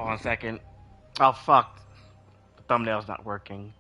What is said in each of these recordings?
Hold on a second. Oh, fuck. The thumbnail's not working.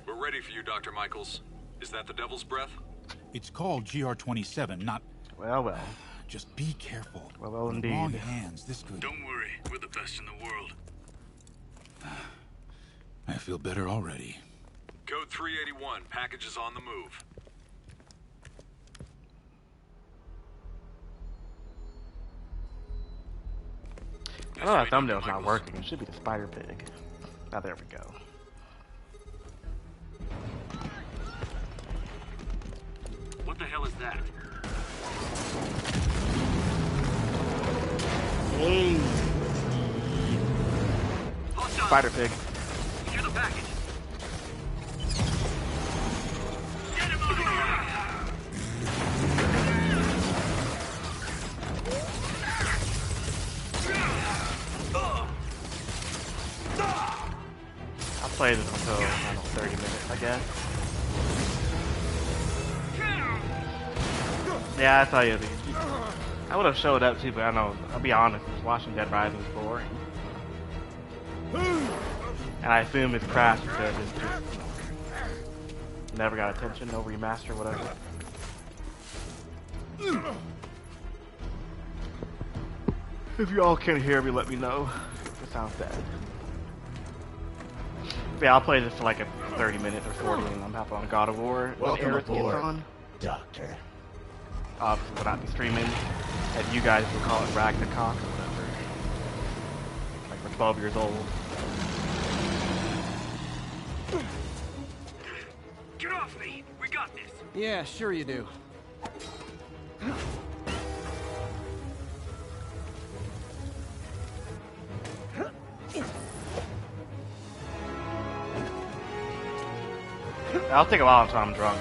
We're ready for you, Dr. Michaels. Is that the Devil's Breath? It's called GR-27, not... Well, well. Just be careful. Well, in indeed. the wrong hands, this could... Don't worry, we're the best in the world. I feel better already. Code 381, package is on the move. I know that thumbnail's not working. It should be the spider pig. Ah, there we go. What the hell is that? Hey! Spider pig. Secure the package. Get him over here! I'll play this until, I don't know, 30 minutes, I guess. Yeah, I tell you, I would have showed up too, but I know, I'll be honest, watching Dead Rising is boring. And I assume it's crashed because it's just, never got attention, no remaster, whatever. If you all can't hear me, let me know. It sounds bad. But yeah, I'll play this for like a 30 minutes or 40 and I'm happy on God of War. Welcome Eric gets aboard, on. Doctor. Obviously will not be streaming, as you guys will call it Ragnarok or whatever. Like we're 12 years old. Get off me! We got this! Yeah, sure you do. I'll take a while until I'm drunk.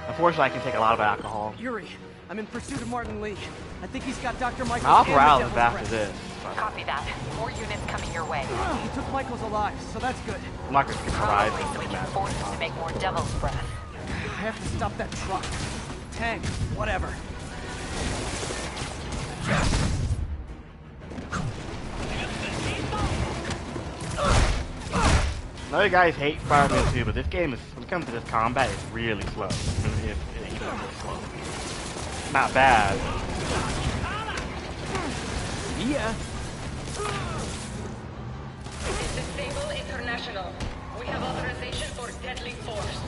Unfortunately, I can take a lot of alcohol. Yuri, I'm in pursuit of Martin Lee. I think he's got Dr. Michaels I'll and the corral Devil's him after Breath. this. Copy that. More units coming your way. He took Michaels alive, so that's good. I'm not gonna skip the ride. Probably so we can force him to make more Devil's Breath. I have to stop that truck. Tank, whatever. I know you guys hate Spider-Man 2, but this game is, when it comes to this combat, it's really slow. It's really slow. Not bad. Yeah. This is Sable International. We have authorization for deadly force.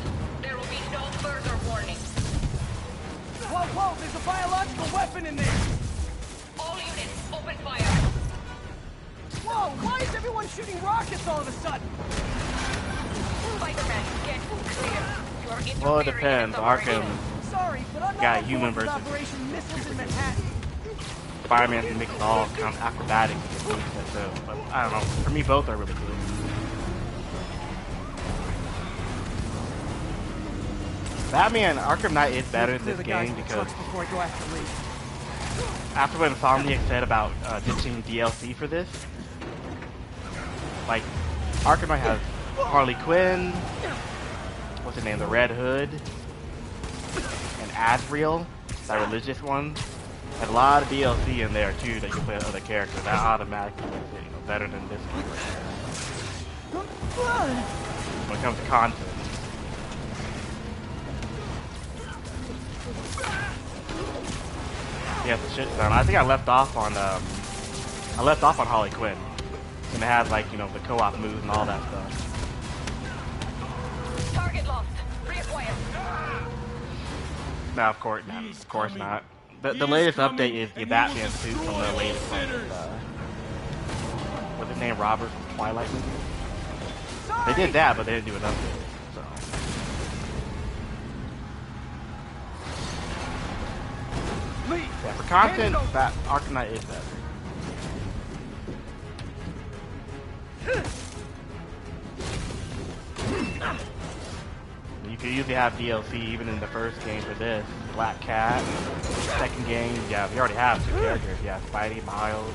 There will be no further warnings. Whoa, whoa, there's a biological weapon in there! All units, open fire. Whoa, why is everyone shooting rockets all of a sudden? Spider-Man, get clear. You are interfering Well, it in depends. this Arkham operation. Sorry, but I'm not got on human board with versus Operation Missiles in Manhattan. Spider-Man can make it all kind of acrobatic. So, but I don't know. For me, both are really good. Batman Arkham Knight is better in Clear this the guys game in the because trucks before I go after Lee. after what Insomniac said about ditching DLC for this, like Arkham Knight has Harley Quinn, what's her name, the Red Hood, and Asriel, that religious one. And a lot of DLC in there too that you can play with other characters. That automatically makes it, you know, better than this one. When it comes to content. Yeah, the shit done. I think I left off on Harley Quinn. And it had like, you know, the co-op moves and all that stuff. Target lost. Reacquire. No, of course not. The latest update is the Batman suit from the latest one. What's his name? Robert from Twilight movie? They did that, but they didn't do an update. So. Yeah, for content, Arkham Knight is better. You could usually have DLC even in the first game for this. Black Cat. Second game, yeah, we already have two characters. Yeah, Spidey, Miles.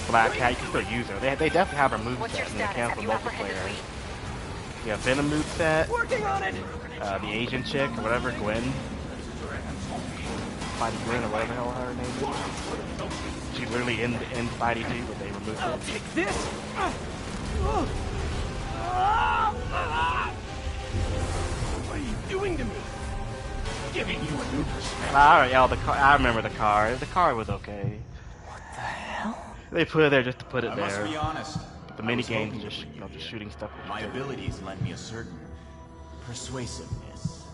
Black Cat, you can still use her. They definitely have her What's your moveset in the status? cancel Have you apprehended multiplayer. Lee? Yeah, Venom moveset. Working on it! The Asian chick, or whatever, Gwen. Spidey Gwen, or whatever the hell her name is. She's literally in Spidey too, but they removed I'll it. take this! What are you doing to me? Giving you a new perspective. Alright, yeah, the car. I remember the car. The car was okay. What the hell? They put it there just to put it I there. must be honest. But the I mini was games, hoping just for you know, you. just shooting stuff. My abilities lend me a certain persuasiveness.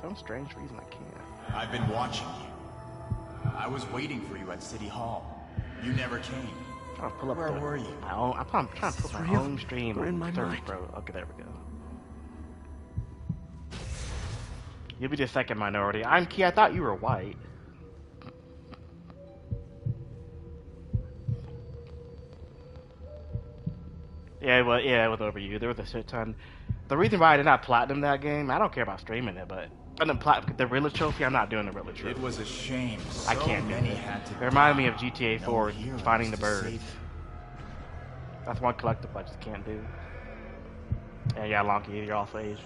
Some strange reason I can't. I've been watching you. I was waiting for you at City Hall. You never came. I'm trying to pull up Where the, were you? my own, I'm trying to put my real? own stream Or in on my Surface mind? Pro. Okay, there we go. You'll be the second minority. I'm Key. I thought you were white. Yeah, well, yeah, it was over you. There was a shit ton. The reason why I did not platinum that game, I don't care about streaming it, but I didn't the Riddler trophy. I'm not doing the Riddler trophy. It was a shame. I So can't do many it. had to It reminded me die. of GTA No 4, heroes Finding the to Birds. save you. That's one collectible I just can't do. And yeah, Lonky, you're also Asian.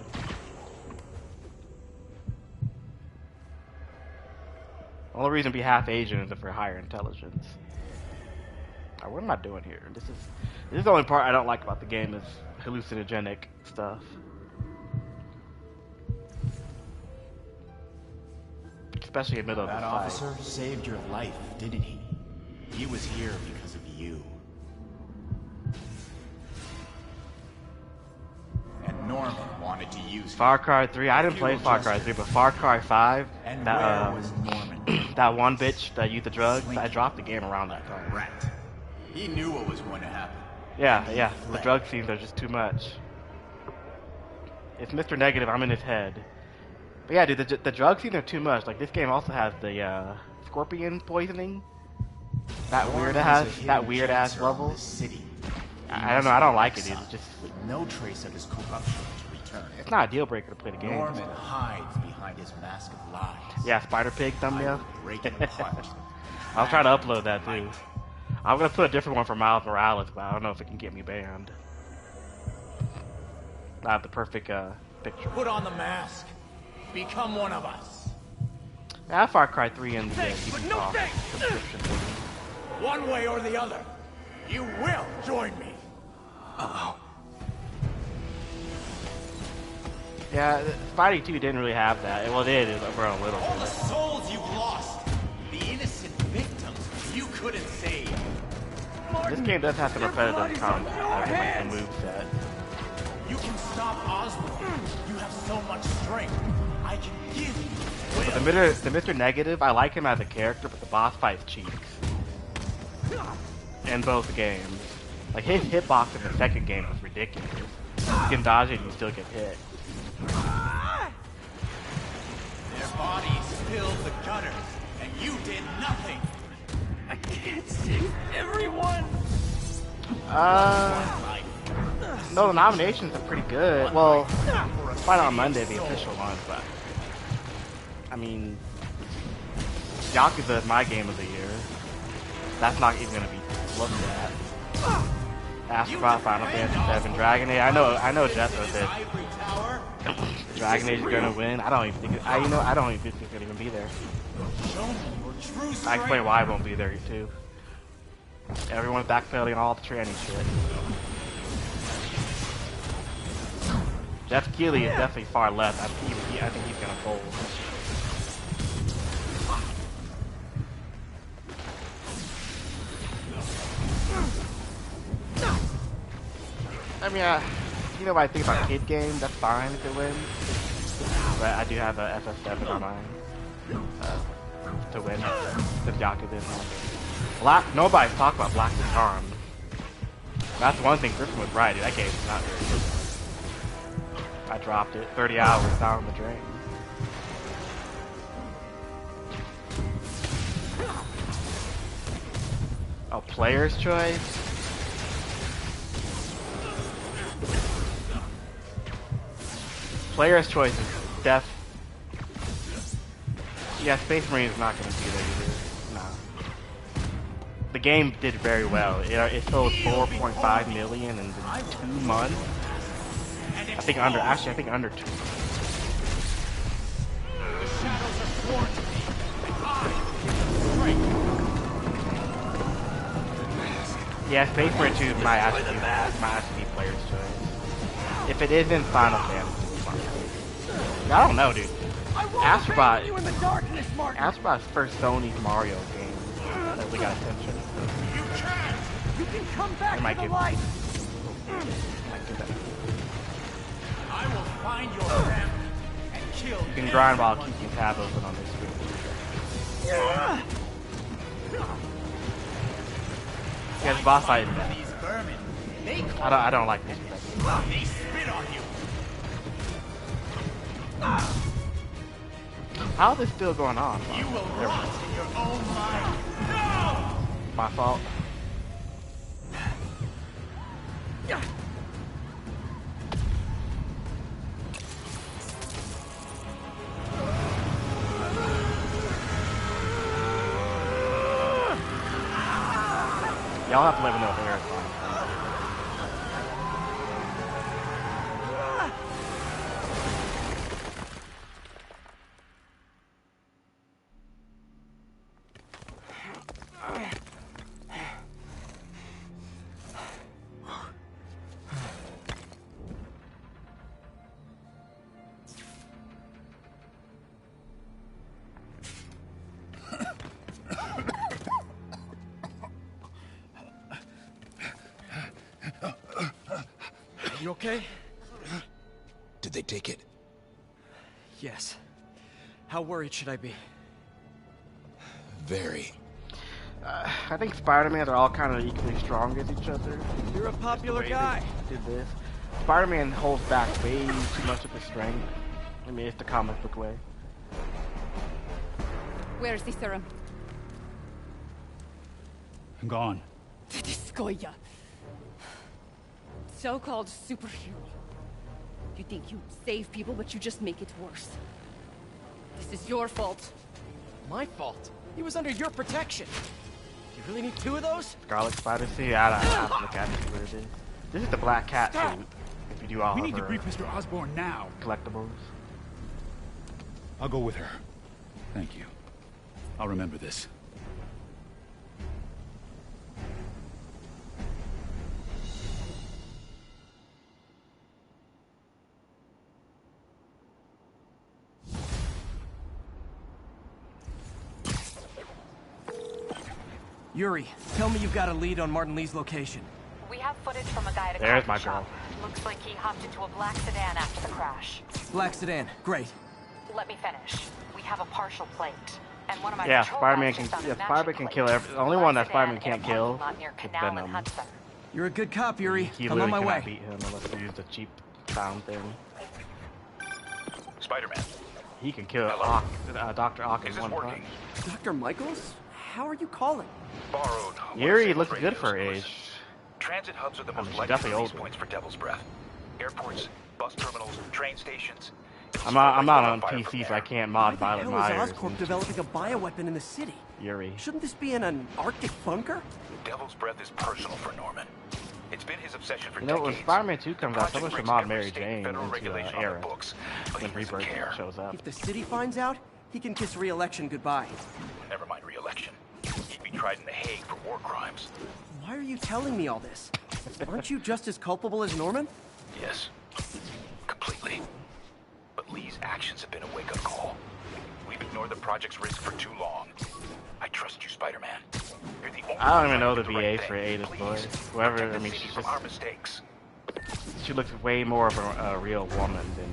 The only reason to be half Asian is if we're higher intelligence. Now, what am I doing here? This is the only part I don't like about the game is hallucinogenic stuff. Especially in the middle of the That fight. officer saved your life, didn't he? He was here because of you. And Norman wanted to use Far Cry 3, I didn't play Futile Far Cry gesture. 3, but Far Cry 5, And that, where was Norman? that one bitch that used the drugs, I dropped the game around that time. Rat. He knew what was going to happen. Yeah, And he yeah, the fled. drug scenes are just too much. It's Mr. Negative, I'm in his head. But yeah, dude, the drug scenes are too much. Like, this game also has the, scorpion poisoning. That Norman weird has ass, a hidden that weird ass cancer on level. this city. I don't know, I don't like it, dude. It's just, With no trace of his corruption to return. it's not a deal breaker to play the game. Norman hides behind his mask of lies. Yeah, Spider Pig thumbnail. I will break it apart. I'll try to upload that too. I'm gonna put a different one for Miles Morales, but I don't know if it can get me banned. I have the perfect picture. Put on the mask. Become one of us. I have Far Cry 3 in the Thanks, but no Ubisoft thanks. subscription. One way or the other. You will join me. Yeah, Spidey 2 didn't really have that. Well, it did for a little All the bit. souls you've lost. The innocent victims you couldn't save. This game does have some repetitive combat. I like the moveset. You can stop Osborn. You have so much strength. I can give you But the Mr. Negative, I like him as a character, but the boss fight cheeks. In both games. Like, his hitbox in the second game was ridiculous. You can dodge it and you still get hit. Their bodies filled the gutters, and you did nothing. I can't save everyone. No, the nominations are pretty good. Well, find out on Monday the official ones, but I mean, Yakuza is my game of the year. That's not even gonna be looked at. Astro Final Fantasy 7, Dragon Age. I know Jethro did. Dragon Age is gonna win. I don't even think I don't even think it's gonna even be there. I explain why it won't be there too. Everyone's backpedaling all the tranny shit. Jeff Keighley is definitely far left. I think he's gonna fold. I mean, you know what I think about Kid Game? That's fine if it wins. But I do have a FF7 on mine to win the Yakuza. Nobody's talking about Black Charm. That's one thing Griffin was right, dude. That game's not very good. I dropped it. 30 hours down the drain. Oh, player's choice? Player's choice is yeah, Space Marine is not going to be there either. No. The game did very well. It sold 4.5 million in 2 months. I think under 2. Yeah, Space Marine 2 might actually be player's choice. If it isn't Final Fantasy. I don't know, dude. Astrobot's first Sony's Mario game that really got attention. You can come back to the light. I will find your family and kill. You can grind while keeping tabs open on this screen. Yeah, the boss fight. I don't like this. They spit on you. How is this still going on? You will rot in your own mind. No! My fault. Y'all have to let me know if Eric's on. You okay? Did they take it? Yes. How worried should I be? Very. I think Spider-Man are all kind of equally strong as each other. You're a popular guy. Did this. Spider-Man holds back way too much of his strength. I mean, it's the comic book way. Where's the serum? Gone. Skoya. So-called superhero. You think you save people, but you just make it worse. This is your fault. My fault? He was under your protection. Do you really need 2 of those? Scarlet Spider suit? I don't have to look at it to see what it is. This is the Black Cat suit. If you do all We of need to her brief Mr. Osborn now. collectibles. I'll go with her. Thank you. I'll remember this. Yuri, tell me you've got a lead on Martin Lee's location. We have footage from a guy at a There's coffee my shop. girl. Looks like he hopped into a black sedan after the crash. Black sedan, great. let me finish. We have a partial plate. And one of my Yeah, patrol Spider-Man guys can. just found a Yeah, matching Spider-Man can plate. kill every. The only one that Black Spider-Man sedan in can't a kill parking lot near is Canal and Venom. Hudson. You're a good cop, Yuri. He I'm on literally my cannot way. beat him unless you use the cheap sound thing. Spider-Man. He can kill Dr. Ock in Is this one working? punch. Dr. Michaels? How are you calling? Borrowed. Yuri looks good for her age. Transit hubs are the I mean, most she's likely definitely release older. points for Devil's Breath. Airports, bus terminals, train stations. I'm not on PC, so I can't mod Why Violet the hell Myers. is Oscorp and developing a bioweapon in the city? Yuri. Shouldn't this be in an Arctic bunker? Devil's Breath is personal for Norman. It's been his obsession for You know, when decades. Spider-Man 2 comes out, someone should mod Every Mary state and Jane federal into regulation on Era the books, but when he doesn't Rebirth care. shows up. If the city finds out, he can kiss re-election goodbye. Never mind re-election. He'd be tried in The Hague for war crimes. Why are you telling me all this? Aren't you just as culpable as Norman? Yes. Completely. But Lee's actions have been a wake-up call. We've ignored the project's risk for too long. I trust you, Spider-Man. You're the only I don't even know one the trying to do the VA right for thing. Ada's Please, voice. Whoever, protect I the mean, city she's from just, our mistakes. she looks way more of a real woman than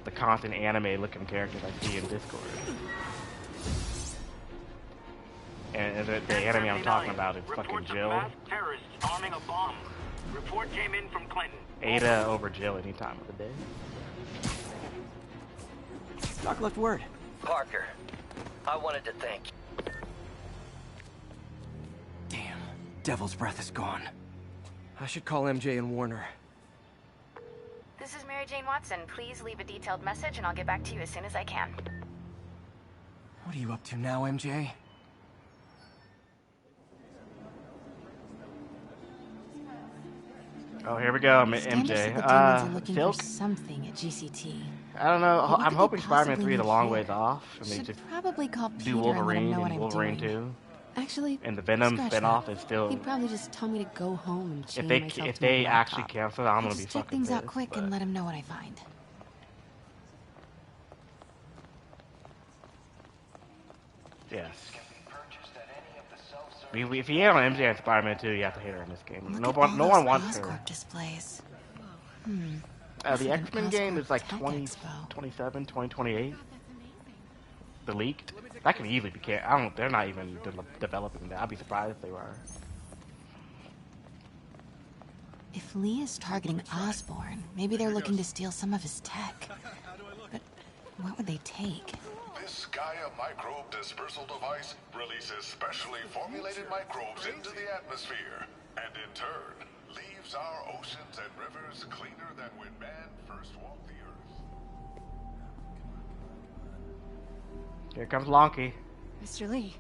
the constant anime-looking characters I see in Discord. And the anime I'm talking about is fucking Reports of Jill. mass terrorists arming a bomb. Report came in from Clinton. Ada over Jill any time of the day. Doc left word. Parker, I wanted to thank you. Damn, Devil's Breath is gone. I should call MJ and Warner. This is Mary Jane Watson. Please leave a detailed message and I'll get back to you as soon as I can. What are you up to now, MJ? Oh, here we go, Standard said MJ. the demons are looking Silk? for something at GCT. I don't know. What I'm could hoping they Spider-Man possibly 3 is a need long here? ways off, and they Should just probably call Peter do and let him Wolverine know what and I'm Wolverine doing. 2. Actually, And the Venom scratch spinoff that. is still. He'd probably just tell me to go home and chain If myself if to my they actually laptop. cancel it, I'm I'll gonna be just check fucking things out pissed, quick but- and let him know what I find. Yes. If you hate on MJ and Spider-Man 2, you have to hate her in this game. Look No at one, all no those one wants her. Oscorp displays. The This is an X-Men game Oscorp is like Tech 2027, 2028. The leaked. That could easily be canceled. They're not even developing that. I'd be surprised if they were. If Lee is targeting Osborn, maybe they're looking to steal some of his tech. But what would they take? This Gaia microbe dispersal device releases specially formulated microbes into the atmosphere, and in turn, leaves our oceans and rivers cleaner than when man first walked the earth. Here comes Lonky. Mr. Lee.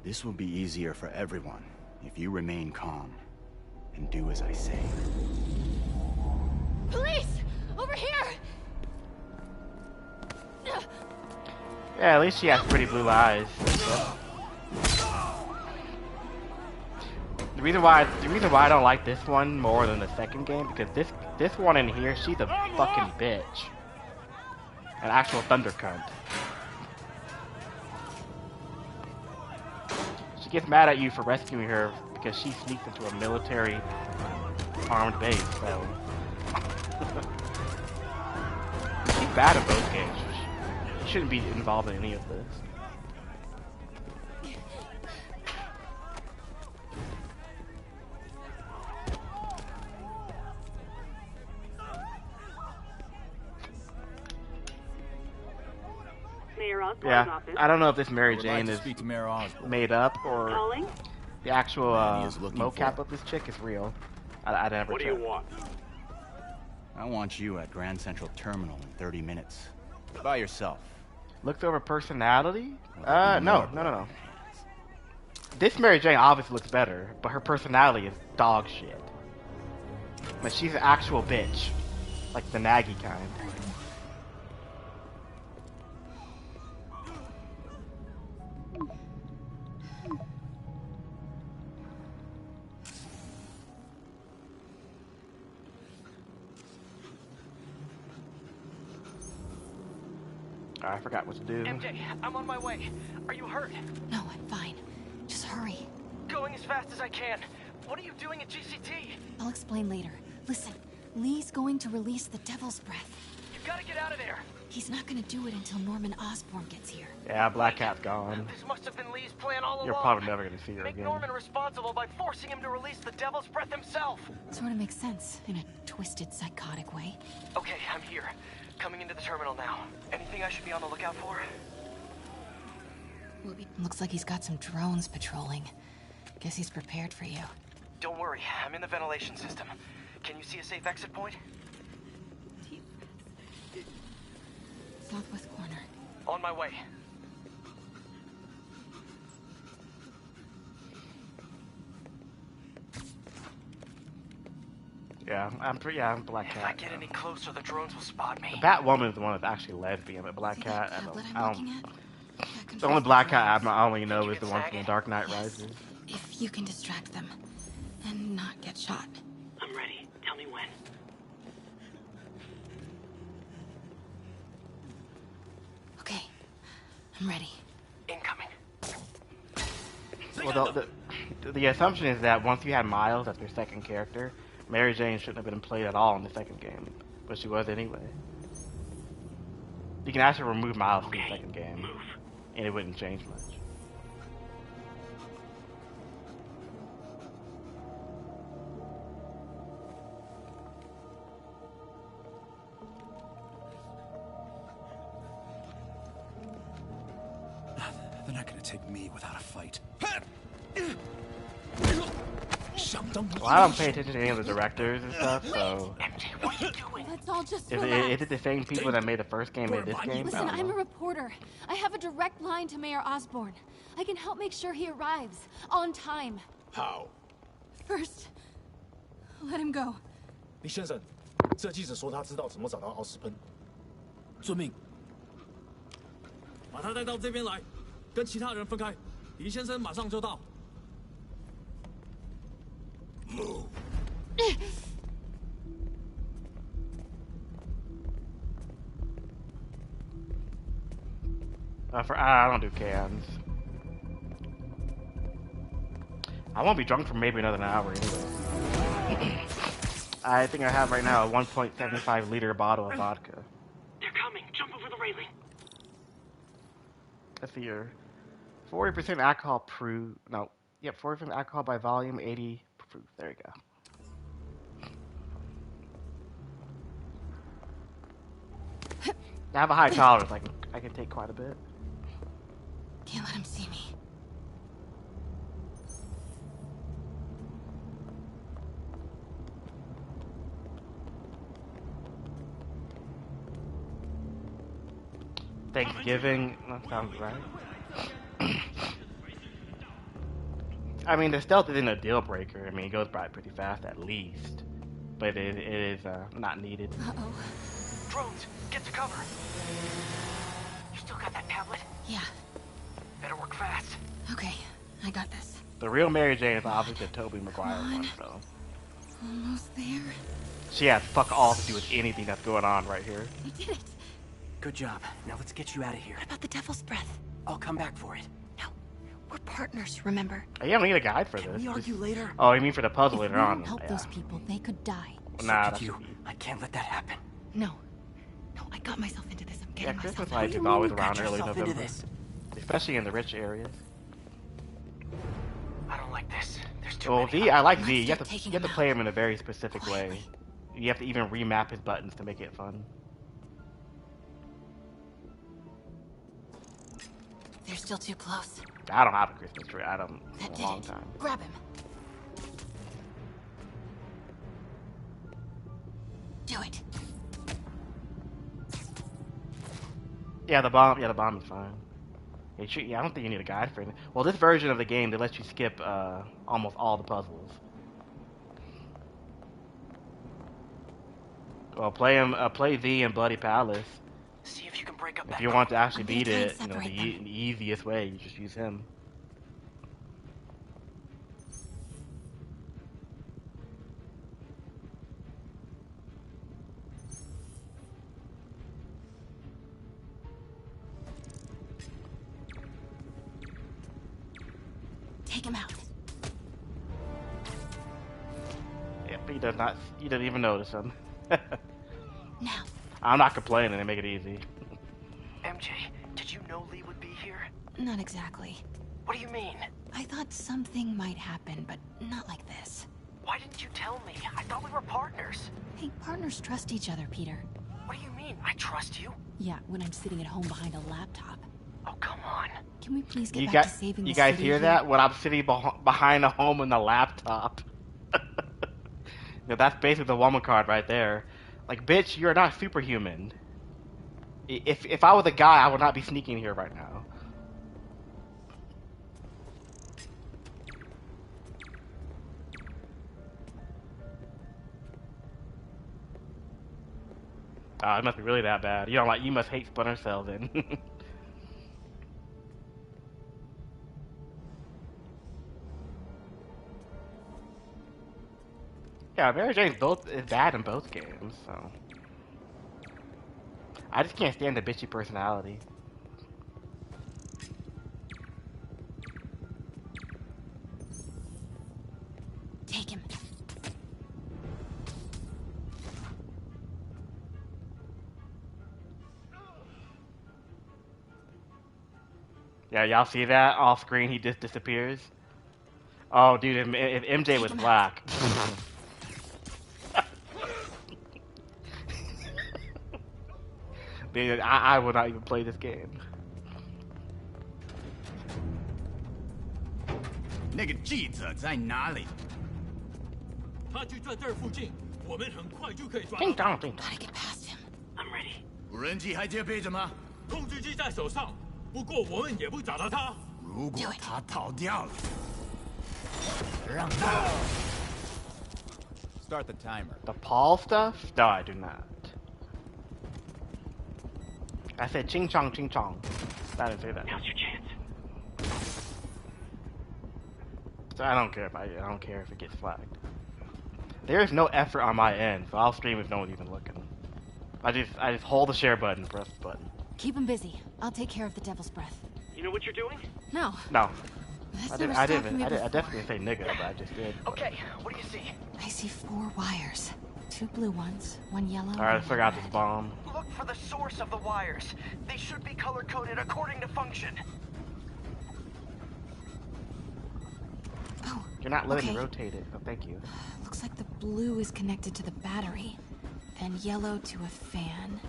This will be easier for everyone if you remain calm and do as I say. Police! Over here! Yeah, at least she has pretty blue eyes. The reason why I don't like this one more than the second game, because this one in here, she's a fucking bitch. An actual thunder cunt. She gets mad at you for rescuing her because she sneaked into a military armed base, so she's bad in both games. She shouldn't be involved in any of this. Mayor Osborne's Yeah, office. I don't know if this Mary I would like Jane to is speak to Mayor Osborn. made up or Calling? the actual He is looking mocap for. of this chick is real. I never What do you checked. want? I want you at Grand Central Terminal in 30 minutes. By yourself. Looked over personality? No. This Mary Jane obviously looks better, but her personality is dog shit. But she's an actual bitch. Like the naggy kind. I forgot what to do. MJ, I'm on my way. Are you hurt? No, I'm fine. Just hurry. Going as fast as I can. What are you doing at GCT? I'll explain later. Listen, Lee's going to release the Devil's Breath. You gotta get out of there. He's not gonna do it until Norman Osborn gets here. Yeah, Black Cat's gone. This must have been Lee's plan all You're along. probably never gonna see her Make again. Norman responsible by forcing him to release the Devil's Breath himself. Sort of makes sense, in a twisted, psychotic way. Okay, I'm here. Coming into the terminal now. Anything I should be on the lookout for? Looks like he's got some drones patrolling. Guess he's prepared for you. Don't worry, I'm in the ventilation system. Can you see a safe exit point? Southwest corner. On my way. Yeah, I'm Black Cat. If I get any closer, the drones will spot me. The Batwoman is the one that's actually lesbian, but Black Cat, I don't. The only Black Cat I only know is the one from The Dark Knight Rises. If you can distract them and not get shot. I'm ready. Tell me when. Okay, I'm ready. Incoming. Well, the assumption is that once you had Miles as your second character, Mary Jane shouldn't have been played at all in the second game, but she was anyway. You can actually remove Miles from the second game, and it wouldn't change much. They're not gonna take me without a fight. Well, I don't pay attention to any of the directors and stuff, so... Let's all just Is relax. it the same people that made the first game made this game? Listen, I'm a reporter. I have a direct line to Mayor Osborn. I can help make sure he arrives on time. How? First, let him go. 李先生，这记者说他知道怎么找到奥斯喷。遵命。把他带到这边来，跟其他人分开。李先生马上就到。I don't do cans. I won't be drunk for maybe another hour anyway. I think I have right now a 1.75 liter bottle of vodka. They're coming. Jump over the railing. Let's see here. 40% alcohol proof. No. Yep, 40% alcohol by volume, 80 proof. There you go. I have a high tolerance. I can take quite a bit. Can't let him see me. Thanksgiving. That sounds right. I mean, the stealth isn't a deal breaker. I mean, it goes by pretty fast at least. But it is not needed. Uh-oh. Drones, get to cover. You still got that tablet? Yeah. Better work fast. Okay, I got this. The real Mary Jane is obviously the Tobey Maguire one, so. Almost there. She has fuck all to do with anything that's going on right here. We did it. Good job. Now let's get you out of here. What about the Devil's Breath? I'll come back for it. No, we're partners, remember? You don't need a guide for this. We argue later. Oh, you mean for the puzzle If later we on? don't help those people, they could die. Nah, that's you. I can't let that happen. No, I got myself into this. I'm getting myself Christmas out. lights is always around got early yourself November, into this? especially in the rich areas. I don't like this. There's too Well, many. V, I like V. You have Let's to start taking play him in a very specific way. You have to even remap his buttons to make it fun. They're still too close. I don't have a Christmas tree. I don't That in a did long it. time. Grab him. Do it. Yeah, the bomb is fine. Yeah, I don't think you need a guide for it. Well, this version of the game, they let you skip almost all the puzzles. Well, play V in Bloody Palace. See if you can break up If that you want to actually I'm gonna beat try and it, you know, separate the easiest way, you just use him. Take him out. Yep, he does not. He doesn't even notice him. Now. I'm not complaining. They make it easy. MJ, did you know Lee would be here? Not exactly. What do you mean? I thought something might happen, but not like this. Why didn't you tell me? I thought we were partners. Hey, partners trust each other, Peter. What do you mean? I trust you? Yeah, when I'm sitting at home behind a laptop. Oh, come on. Can we please get back to saving the You guys city hear here? that? When I'm sitting behind a home in the laptop. That's basically the woman card right there. Like, bitch, you're not superhuman. If I was a guy, I would not be sneaking here right now. It must be really that bad. You must hate Splinter Cell then. Yeah, Mary Jane's is bad in both games, so I just can't stand the bitchy personality. Take him. Yeah, y'all see that? Off screen, he just disappears. Oh, dude, if MJ was black. Dude, I will not even play this game. 那个记者在哪里？他就在这儿附近，我们很快就可以抓到他。 Gotta get past him. I'm ready. 无人机还接备着吗？控制机在手上，不过我们也不找到他。如果他逃掉了，让他 Start the timer. The Paul stuff? No, I do not. I said ching chong ching chong. I didn't say that. Now's your chance. So I don't care if it gets flagged. There is no effort on my end, so I'll stream if no one's even looking. I just hold the share button, press the button. Keep him busy. I'll take care of the Devil's Breath. You know what you're doing? No. No. That's I never definitely stopped me didn't say nigga, but I just did. Okay, what do you see? I see 4 wires. 2 blue ones, 1 yellow. Alright, I forgot this bomb. Look for the source of the wires. They should be color-coded according to function. Oh, You're not letting me okay. rotate it. Oh, thank you. Looks like the blue is connected to the battery, then yellow to a fan.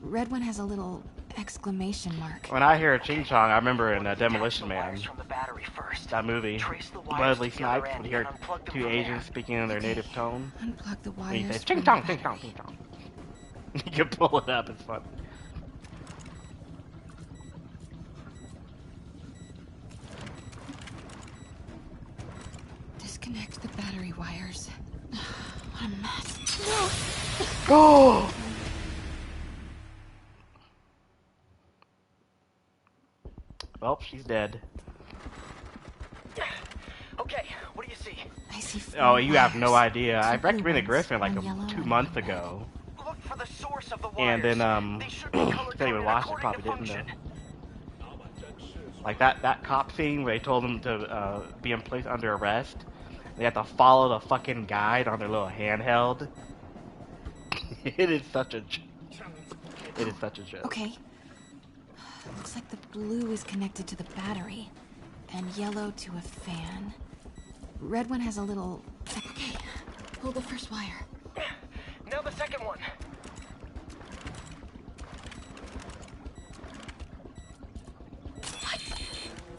Red one has a little exclamation mark. When I hear ching chong, I remember in Demolition Man, From the battery first. that movie, Trace the wires Wesley to the other Snipes end would hear and unplug them 2 from Asians there. speaking in their native tone. Unplug the And he wires. says ching from chong, the ching chong, battery. ching chong. You can pull it up, it's fun. Disconnect the battery wires. What a mess. Go! Well, she's dead. Okay, what do you see? I see 4 Oh, you have no wires. idea. 2 I blue recommended ones, Griffin like 1 yellow 2 and months 1 red. ago. Look for the source of the wires. And then, They should be said he color-coded would watch it, according probably to didn't function. though. Like that cop scene where they told him to be placed under arrest. They have to follow the fucking guide on their little handheld. It is such a joke. Okay. Looks like the blue is connected to the battery, and yellow to a fan. Red one has a little... Okay, pull the first wire. Now the second one. What?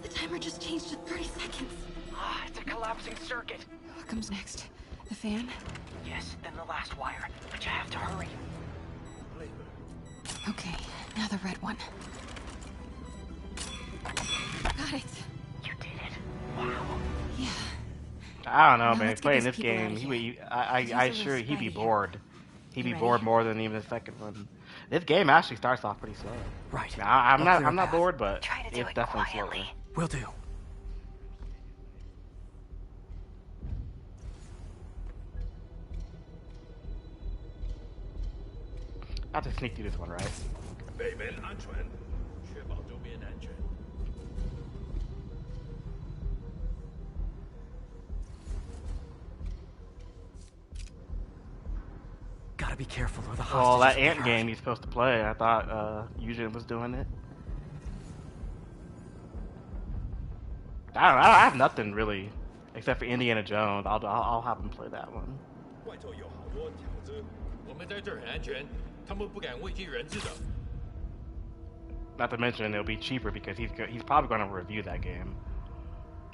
The timer just changed to 30 seconds. Ah, it's a collapsing circuit. What comes next? The fan? Yes, then the last wire. But you have to hurry. Okay, now the red one. Got it. You did it. Wow. Yeah. I don't know, Now man. let's get Playing these this people game, outta here. I Use a sure little he'd be spidey. bored. He'd be You bored ready? more than even the second one. This game actually starts off pretty slow. Right. I'm I'll clear not a path. bored, but Try to do it's it definitely quietly. slower. Will do. I have to sneak through this one, right? 北边安全，确保周边安全。 Gotta be careful or the Well, that hostages will be ant hurt. game he's supposed to play, I thought Eugene was doing it. I don't know, I have nothing really, except for Indiana Jones. I'll have him play that one. 外头有好多条子，我们在这儿很安全，他们不敢危及人质的。 Not to mention it'll be cheaper because he's probably going to review that game,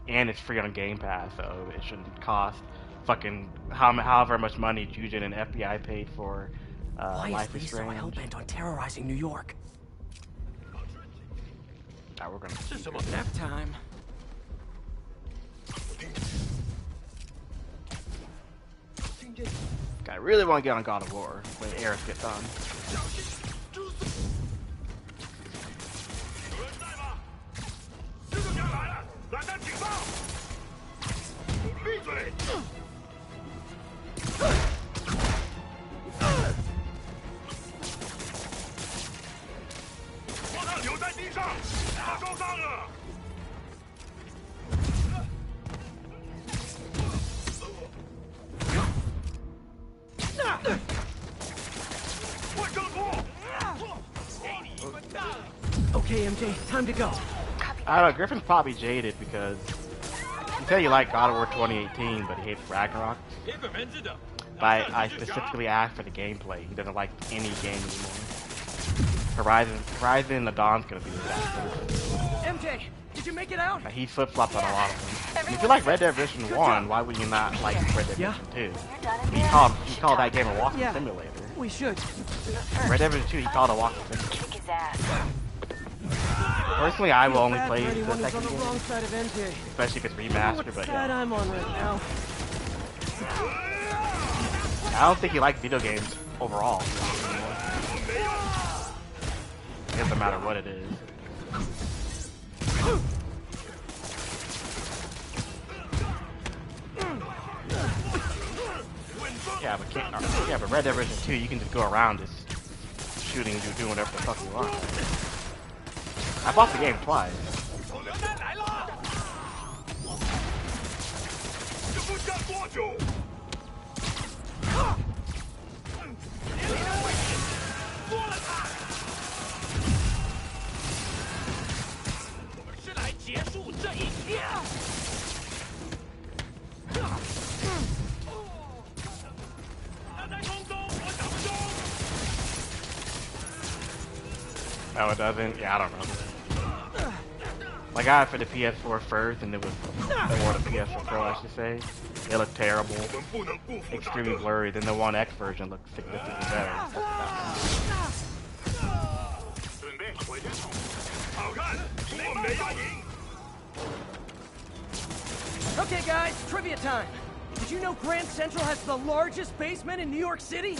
and it's free on Game Pass, so it shouldn't cost fucking however much money Jujin and FBI paid for Why Life is is Lee so Strange. hell-bent on terrorizing New York? Now we're gonna. Nap time. I really want to get on God of War when Aerith gets on. Okay, MJ, time to go. I don't know, Griffin's probably jaded because you tell you like God of War 2018, but he hates Ragnarok. But I specifically asked for the gameplay. He doesn't like any game anymore. Horizon the Dawn's gonna be his ass. MJ, did you make it out? He flip-flopped on a lot of them. If you like Red Dead Redemption 1, why would you not like Red Dead Redemption 2? He called that game a walking simulator. We should. Red Dead Redemption 2, he called it a walking simulator. Personally, I will only play the second game, especially if it's remastered, but yeah. I'm on right now. I don't think he likes video games overall. It doesn't matter what it is. Yeah, but Red Dead Redemption 2, you can just go around just shooting and doing whatever the fuck you want. I bought the game twice. No, it doesn't. Yeah, I don't know. I got it for the PS4 first, and it was or the PS4 Pro, I should say. It looked terrible, extremely blurry. Then the One X version looked significantly better. Okay, guys, trivia time. Did you know Grand Central has the largest basement in New York City?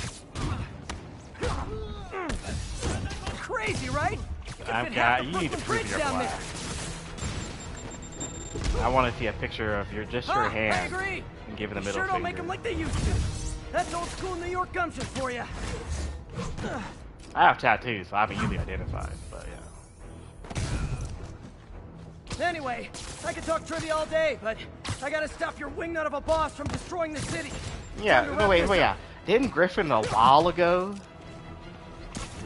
Crazy, right? You need to prove your black. I want to see a picture of your hand I agree. and give it the middle Sure finger. don't make them like they used to. That's old school New York gumption for you. I have tattoos, so I haven't usually identified, but yeah. Anyway, I could talk trivia all day, but I gotta stop your wingnut of a boss from destroying the city. Yeah, no, wait, yeah. Didn't Griffin a while ago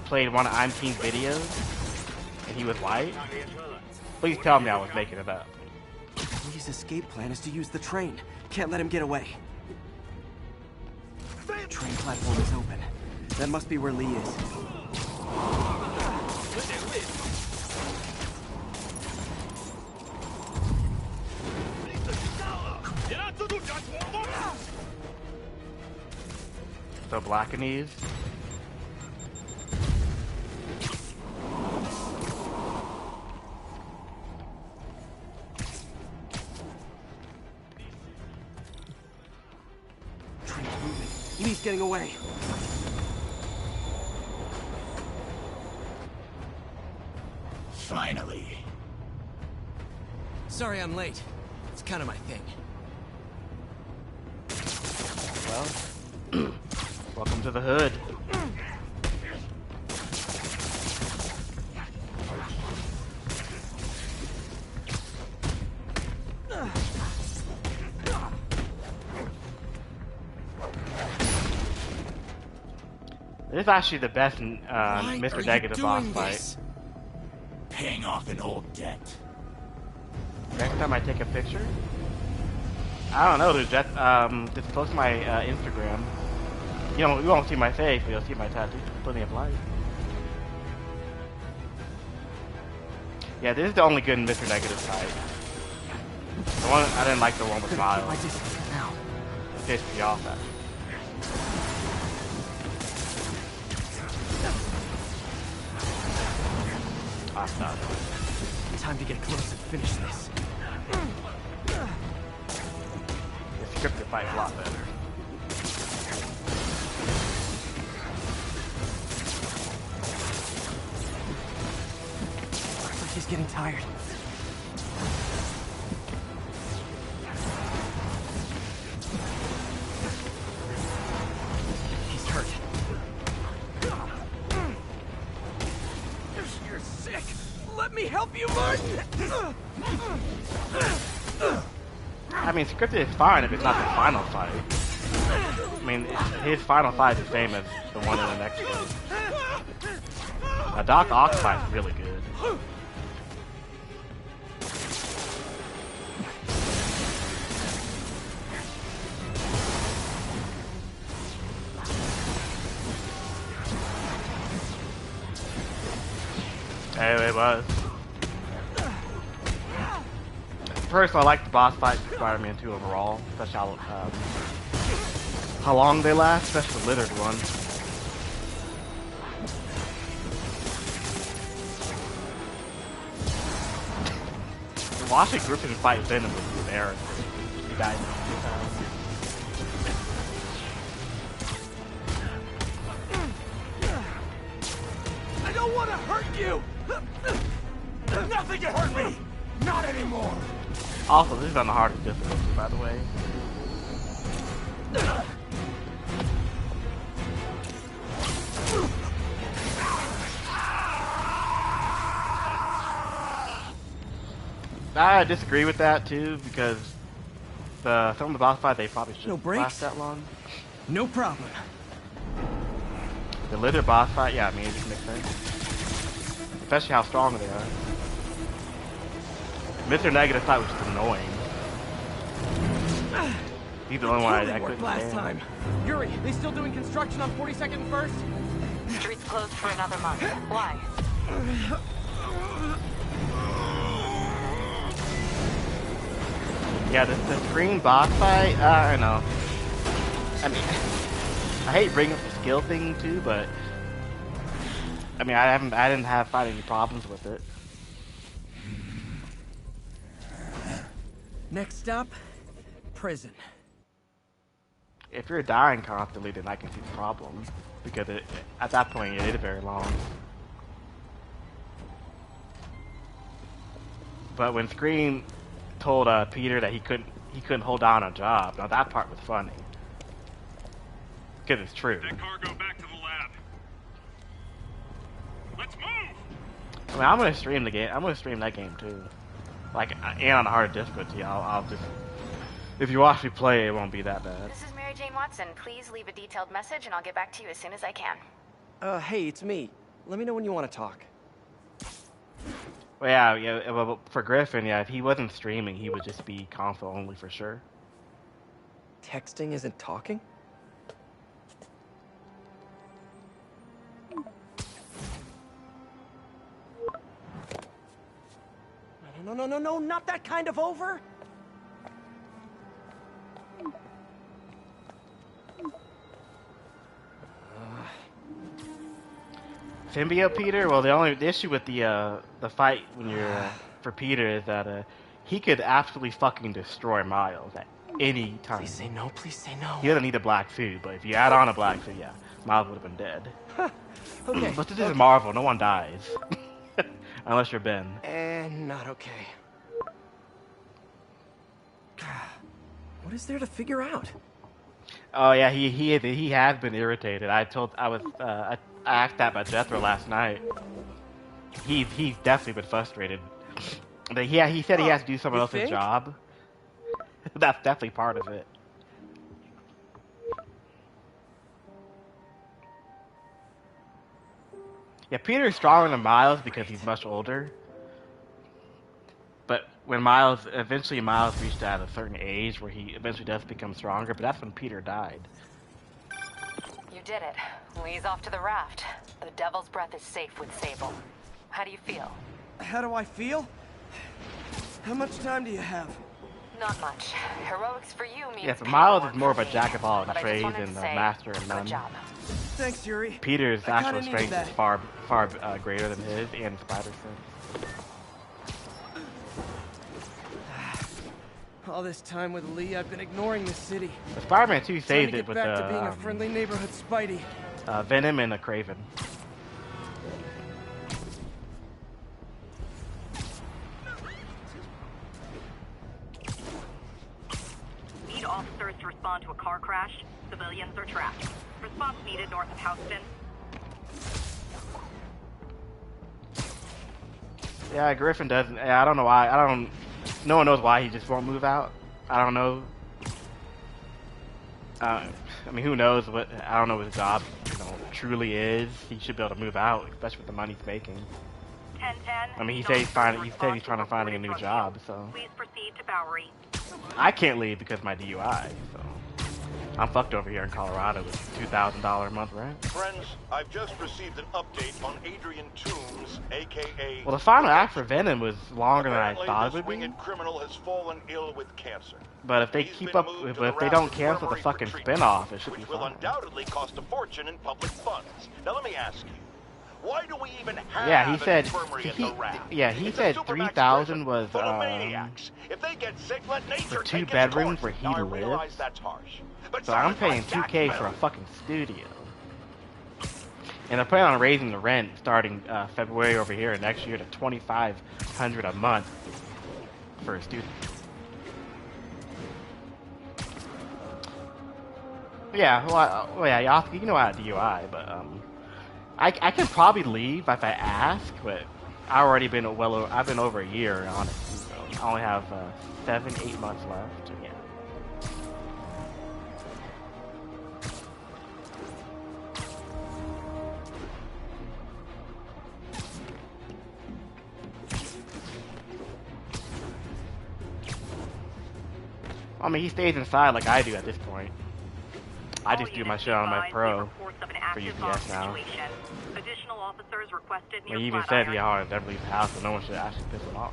played one of I'm King's videos and he was white? Please tell me I was making it up. Lee's escape plan is to use the train. Can't let him get away. The train platform is open. That must be where Lee is. So Blackanese. Train's moving. Lee's getting away. Finally. Sorry I'm late. It's kind of my thing. Well, welcome to the hood. This is actually the best Mr. Negative boss fight. Paying off an old debt. Next time I take a picture? I don't know, dude. Just post my Instagram. You won't see my face, but you'll see my tattoo. Plenty of light. Yeah, this is the only good Mr. Negative fight. The one I didn't like the one with Miles. It pissed me off actually. Ah, stop. Time to get close and finish this. The scripted fight's a lot better. Looks like he's getting tired. He's hurt. You're sick. Let me help you, Martin. I mean, scripted is fine if it's not the final fight. I mean, his final fight is the same as the one in the next game. A Doc Ock fight is really good. Hey, it was. Personally, I like the boss fights in Spider-Man 2 overall, especially how long they last, especially the littered one. Watching Griffin fight Venom was embarrassing. He died I don't want to hurt you. Nothing can hurt me. Not anymore. Also, this is on the hardest difficulty, by the way. I disagree with that too, because some of the boss fights they probably shouldn't last that long. No problem. The Lither boss fight, yeah, I mean, it just makes sense. Especially how strong they are. Mr. Negative fight was just annoying. He's the only one I couldn't last stand. time. Yuri, they still doing construction on 42nd and 1st? Street's closed for another month. Why? Yeah, the Scream boss fight, I don't know. I mean, I hate bringing up the skill thing too, but I mean, I didn't find any problems with it. Next stop, prison. If you're dying constantly, then I can see the problem, because at that point it is very long. But when Scream told Peter that he couldn't hold down a job, now that part was funny, because it's true. That cargo back to the lab. Let's move. I mean, I'm gonna stream the game. I'm gonna stream that game too, like, and on a hard difficulty. I'll just, if you watch me play, it won't be that bad. This is Mary Jane Watson. Please leave a detailed message and I'll get back to you as soon as I can. Hey, it's me. Let me know when you want to talk. Well, yeah. Well, for Griffin, yeah, if he wasn't streaming, he would just be console only for sure. Texting isn't talking? No, not that kind of over! Symbiote Peter? Well, the issue with the fight when you're for Peter is that he could absolutely fucking destroy Miles at any time. Please say no, please say no. He doesn't need a black suit, but if you add on a black suit, yeah, Miles would have been dead. Okay. But this is Marvel, no one dies. Unless you're Ben. And not okay. What is there to figure out? Oh yeah, he has been irritated. I asked that by Jethro last night. He's definitely been frustrated. But yeah, he said he has to do someone else's job. That's definitely part of it. Yeah, Peter's stronger than Miles because he's much older. But when eventually Miles reached at a certain age where he eventually does become stronger, but that's when Peter died. You did it. Lee's off to the raft. The Devil's Breath is safe with Sable. How do you feel? How do I feel? How much time do you have? Not much. Heroics for you means... Yeah, but Miles is more of a jack of all trades and a master of none. Good job. Thanks, Yuri. Peter's actual strength is far greater than his and Spider-Sense. All this time with Lee, I've been ignoring the city. But Spider-Man 2 saved it with back to being a friendly neighborhood Spidey. Venom and a Craven. Need officers to respond to a car crash. Civilians are trapped. Response needed north of Houston. Yeah, Griffin doesn't. I don't know why. No one knows why he just won't move out. I don't know. I mean, who knows what? I don't know what his job, truly is. He should be able to move out, especially with the money he's making. 1010. I mean, he said he's trying to find a new job. So Please proceed to Bowery. I can't leave because of my DUI. So I'm fucked over here in Colorado with $2,000 a month rent. Friends, I've just received an update on Adrian Toombs, aka... Well, the final act for Venom was longer than I thought it would be. Winged criminal has fallen ill with cancer. But if they keep up, if they don't cancel the fucking spin-off, it should be fine. Which will undoubtedly cost a fortune in public funds. Now let me ask you, why do we even have he said, an infirmary at the Raft? Yeah, he said 3,000 was if they get sick, let nature for 2 take bedrooms its where course. he Now, I lives. realize that's harsh. But So I'm paying $2K for a fucking studio. And they're planning on raising the rent starting February over here and next year to $2,500 a month for a student. Yeah, well, yeah, you know I had DUI, but I can probably leave if I ask, but I've been over a year, honestly, so I only have 7-8 months left. Yeah. I mean, he stays inside like I do at this point. I just do my shit on my Pro for UPS now. Additional officers requested near He even said he never leaves the house, so no one should actually piss him off.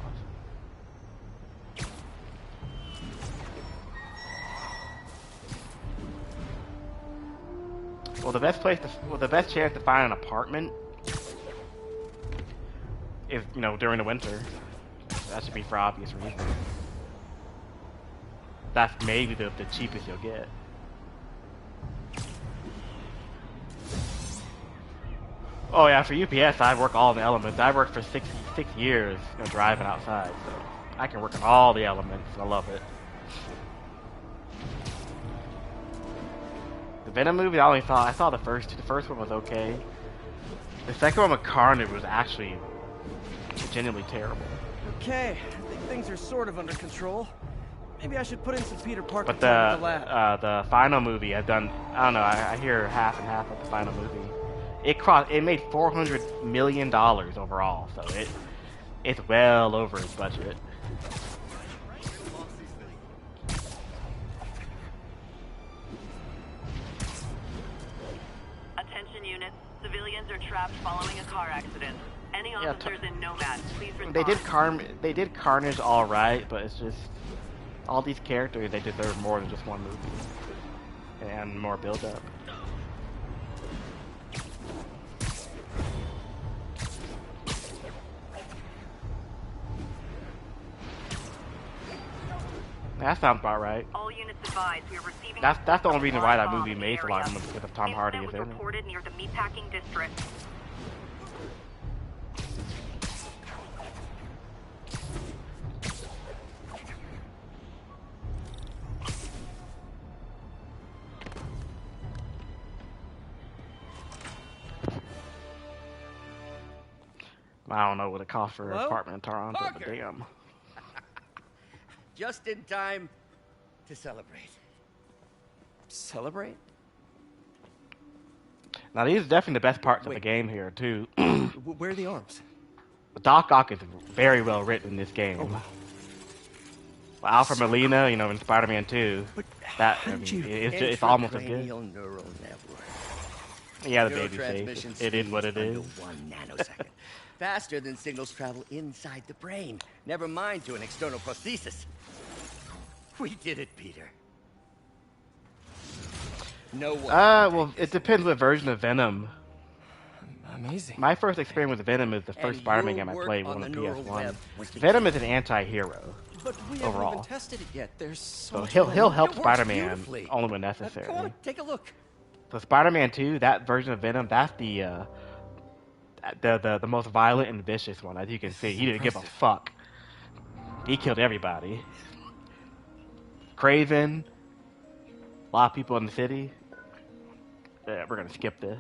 Well, the best chance to find an apartment is, during the winter. That should be for obvious reasons. That's maybe the cheapest you'll get. Oh yeah, for UPS, I work all the elements. I worked for 6 years, driving outside, so I can work on all the elements. I love it. The Venom movie, I saw the first two. The first one was okay. The second one with Carnage was actually genuinely terrible. Okay, I think things are sort of under control. Maybe I should put in some Peter Parker But time in the lab. the final movie I've done, I don't know, I hear half and half of the final movie. It made $400 million overall, so it's well over its budget. Attention units, civilians are trapped following a car accident. Any officers in Nomad, please respond. They did Carnage all right, but it's just all these characters, they deserve more than just one movie and more build up. That sounds about right. All units advised, we are receiving that's the only reason why that movie made a lot of money, because of Tom Hardy is in it. reported near the meatpacking district. I don't know what it costs for an apartment in Toronto, but Parker. damn. Just in time to celebrate. Celebrate? Now these are definitely the best parts of the game here too. Where are the arms? Doc Ock is very well written in this game. Oh, wow. Well, Alfred Molina, you know, in Spider-Man 2, it's almost as good. Intracranial neural network. Yeah, the baby face. It is what it is. 1 nanosecond. Faster than signals travel inside the brain. Never mind to an external prosthesis. We did it, Peter. No one. Well, it depends what version of Venom. Amazing. My first experience with Venom is the first Spider-Man game I played on the PS1. Venom is an anti-hero. But we overall. haven't even tested it yet. There's so he'll help Spider-Man only when necessary. Come on, take a look. So Spider-Man 2, that version of Venom, that's the most violent and vicious one. As you can see, he didn't give a fuck. He killed everybody. Craven, a lot of people in the city. Yeah, we're gonna skip this.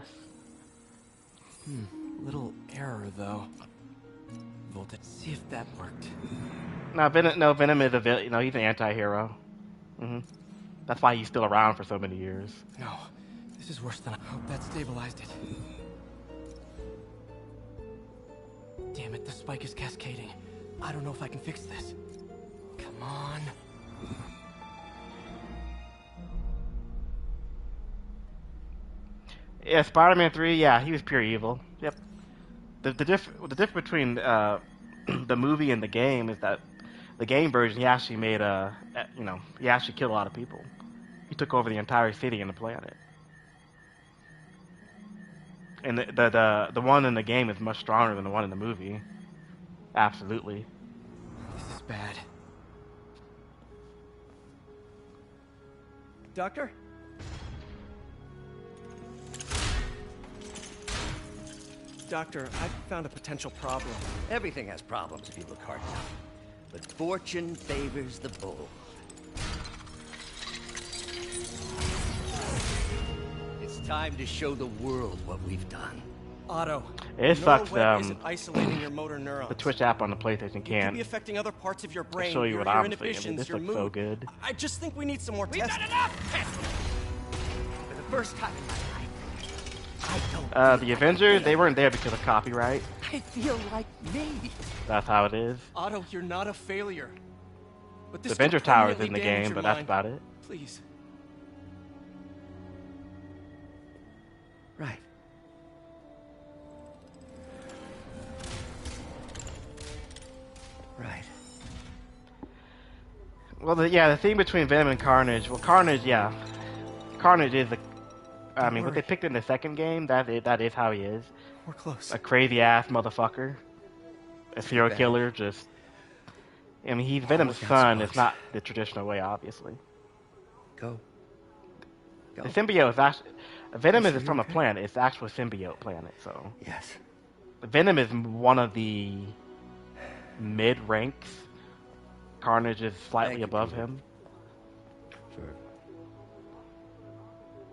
Little error though. Voltage. See if that worked. Venom is he's an anti-hero. That's why he's still around for so many years. No, this is worse than I hope that stabilized it. Damn it, the spike is cascading. I don't know if I can fix this. Come on. Yeah, Spider-Man 3, yeah, he was pure evil. Yep. The difference between the movie and the game is that the game version, he actually made he actually killed a lot of people. He took over the entire city and the planet. And the one in the game is much stronger than the one in the movie. Absolutely. This is bad. Doctor? Doctor, I've found a potential problem. Everything has problems if you look hard enough. But fortune favors the bold. It's time to show the world what we've done. Otto. It sucks. Isolating your motor neurons. The Twitch app on the PlayStation It could be affecting other parts of your brain. I'll show you what your I'm inhibitions, saying. This your looks mood. so good. I just think we need some more We've tests. done enough testing. For the first time in my life, the Avengers, they weren't there because of copyright. I feel like me. That's how it is. Otto, you're not a failure. But this The Avenger Tower is in the permanently game, damage but your that's mind. about it. Please. Right. Right. Well, the thing between Venom and Carnage. Well, Carnage is what they picked in the second game, that is how he is. We're close. A crazy ass motherfucker. A serial killer, just. I mean, he's Venom's son. It's not the traditional way, obviously. Go. The symbiote is actually. Venom is from a planet. It's the actual symbiote planet, so. Yes. Venom is one of the mid ranks. Carnage is slightly above him.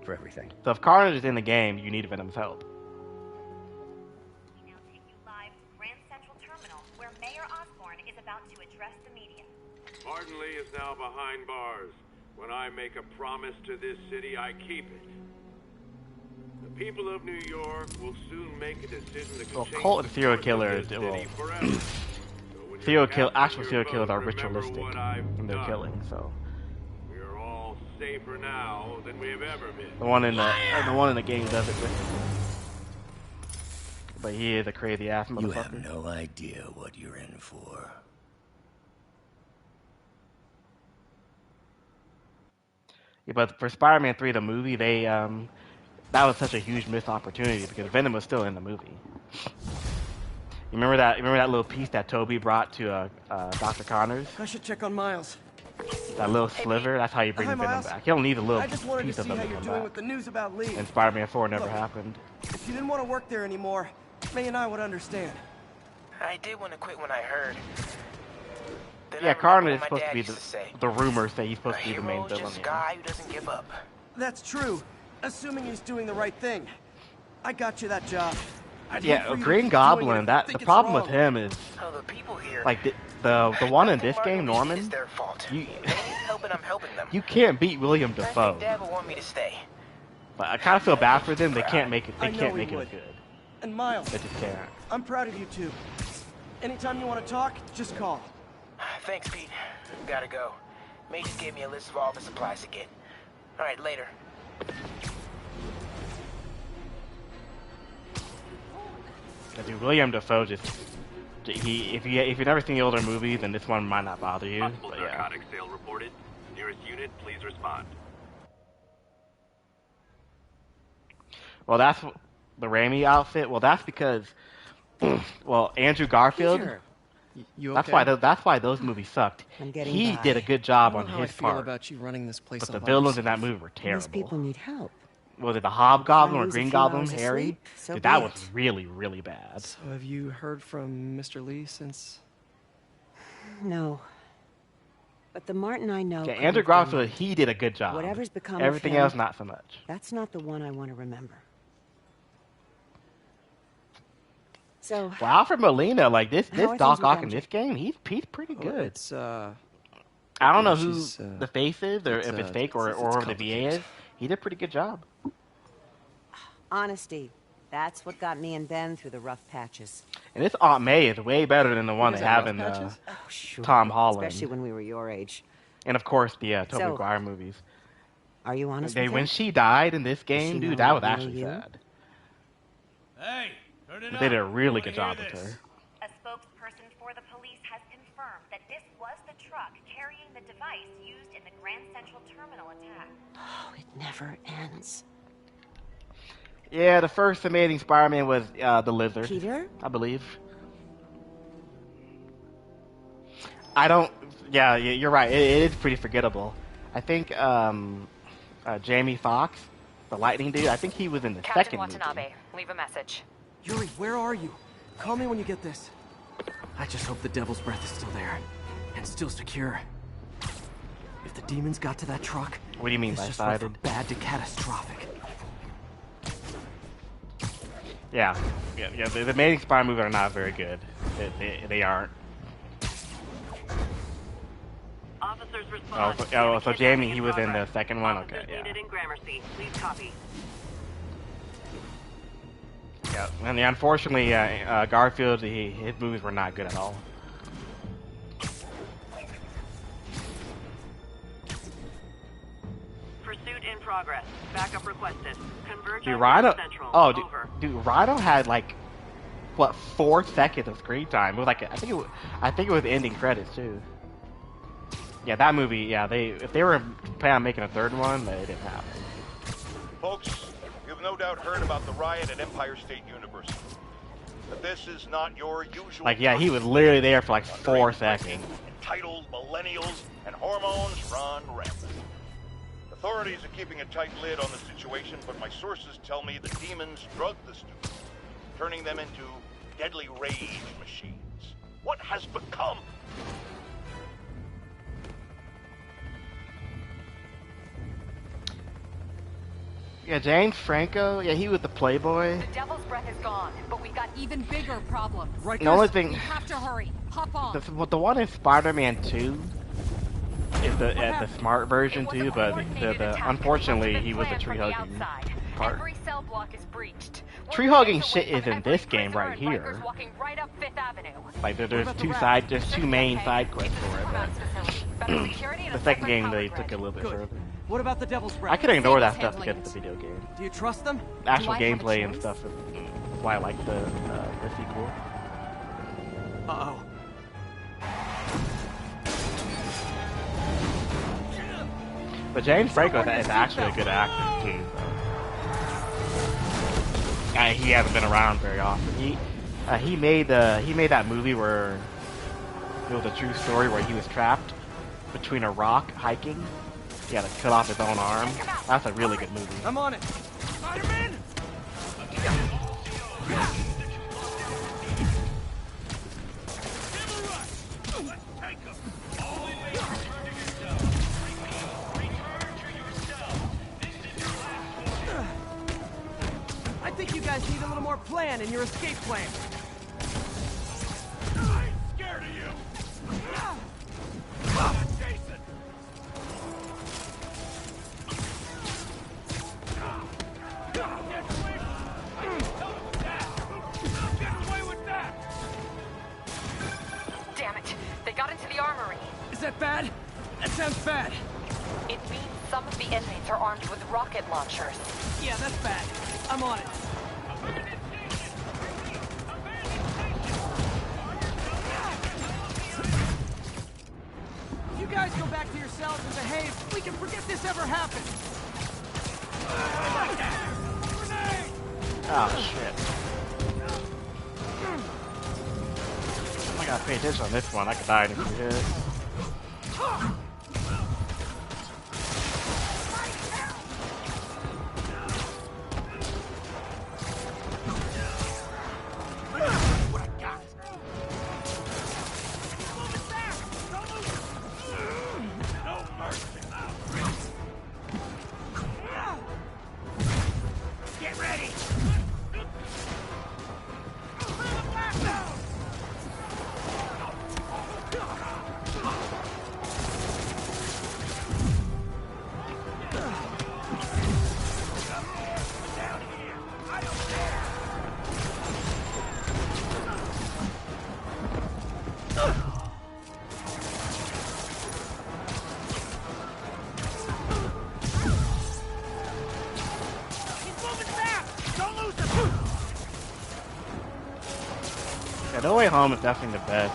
For everything. So if Carnage is in the game, you need Venom's help. We now take you live to Grand Central Terminal, where Mayor Osborn is about to address the media. Martin Lee is now behind bars. When I make a promise to this city, I keep it. The people of New York will soon make a decision that can change Colt and the serial course of killers, this city forever. Actual serial killers are ritualistic in their killing, so. We are all safer now than we have ever been. The one in the game does it differently. But he is a crazy ass motherfucker. You have no idea what you're in for. Yeah, but for Spider-Man 3, the movie, that was such a huge missed opportunity because Venom was still in the movie. You remember that little piece that Toby brought to Dr. Connors? I should check on Miles. That little sliver, that's how you bring Hi, Venom Miles. back. He'll need a little I just wanted piece to of see him how to you're come doing back. with the news about Lee. And Spider-Man 4 never Look, happened. If you didn't want to work there anymore, May and I would understand. I did want to quit when I heard. Then Yeah, I Carnage is remembered what supposed my to be dad used say. the rumors say he's supposed A to be the main hero is villain. just a guy who doesn't give up. That's true, assuming he's doing the right thing. I got you that job. I'd hate Yeah, for you to Green keep Goblin. doing it That and the think problem it's with wrong. him is Oh, the people here. like the one in this game, Norman. It's their fault. You They need help and I'm helping them. you can't beat William I think Dafoe. Dad will want me to stay. But I kind of feel bad for them. They can't make it. They I know can't we make it would. good. And Miles, They just can't. I'm proud of you too. Anytime you want to talk, just call. Thanks, Pete. Gotta go. May just gave me a list of all the supplies to get. Alright, later. Dude, William Dafoe if you've never seen the older movies, then this one might not bother you. But yeah. Narcotics sale reported. Nearest unit, please respond. Well, that's the Raimi outfit. Well, that's because, well, Andrew Garfield. Peter, you That's okay? That's why those movies sucked. I'm getting He by. did a good job I on don't know how his I feel part. about you running this place But all the by villains in that yourself. movie were terrible. These people need help. Was it the Hobgoblin If I or lose a Green few Goblin, hours of Harry? sleep, so Dude, that be was it. really, really bad. So have you heard from Mr. Lee since? No. But the Martin I know. Okay, couldn't Andrew have done Garfield, he did a good job. Whatever's become Everything of him, else, not so much. That's not the one I want to remember. So. Well, Alfred Molina, like this How are Doc things with Ock in MJ? this game, he's pretty good. It's I don't know yeah, who she's, the face is, or if it's fake, or it's whoever the VA complicated. is. He did a pretty good job. Honesty. That's what got me and Ben through the rough patches. And this Aunt May is way better than the one they guys have have in rough patches? Oh, sure. Tom Holland. Especially when we were your age. And of course the Tobey So, Maguire movies. Are you honest They, with when her? she died in this Does game, she dude, know that was I know actually you? sad. Hey, turn it They up. did a really good Wanna job hear with this. her. A spokesperson for the police has confirmed that this was the truck carrying the device used in the Grand Central Terminal attack. Oh, it never ends. Yeah, the first Amazing Spider-Man was the Lizard, Peter? I believe. I don't. Yeah, you're right. It is pretty forgettable. I think Jamie Foxx, the Lightning dude. I think he was in the Captain second movie. Watanabe, leave a message. Yuri, where are you? Call me when you get this. I just hope the Devil's Breath is still there. And still secure. If the demons got to that truck, What do you mean this by just went from sided? bad to catastrophic. Yeah. The Amazing Spider-Man movies are not very good. They aren't. Officers Oh, respond. so Jamie, he was in the second one. Okay, Officers yeah. needed in Gramercy. Please copy. Yeah, and unfortunately, Garfield, his movies were not good at all. Pursuit in progress. Backup requested. Converge Dude, on Rhino. Grand Central. Oh, Over. dude, Rhino had like what 4 seconds of screen time. It was like I think it was ending credits too. Yeah, that movie. Yeah, if they were planning on making a third one, it didn't happen. Folks, you've no doubt heard about the riot at Empire State University. But this is not your usual... Like, yeah, he was literally there for like 4 seconds. Entitled millennials and hormones run rampant. Authorities are keeping a tight lid on the situation, but my sources tell me the demons drugged the students, turning them into deadly rage machines. What has become? Yeah, James Franco. Yeah, he was the Playboy. The Devil's Breath is gone, but we got Even bigger problems. Right. The only thing- We have to hurry. Hop on. The one in Spider-Man 2 is the smart version too, but unfortunately he was the tree hugging part. Every cell block is breached. Tree hugging shit is in this game right here. Walking right up Fifth Avenue. Like there's two main side quests for it, but the second game they took it a little bit further. What about the Devil's Breath? I could ignore that stuff to get the video game. Do you trust them? The actual Do I have a gameplay and choice? stuff is why I like the sequel. Uh-oh. But James Franco is actually a good actor too. So. He hasn't been around very often. He made that movie where it was a true story where he was trapped between a rock hiking. He had to cut off his own arm. That's a really good movie. I'm on it. Spider-Man! I think you guys need a little more plan in your escape plan. I'm scared of you! Jason! that bad? That sounds bad. It means some of the inmates are armed with rocket launchers. Yeah, that's bad. I'm on it. If you guys go back to your cells and behave, we can forget this ever happened. Oh shit. I gotta pay attention on this one. I could die in a few hits. Get ready! Yeah, No Way Home is definitely the best.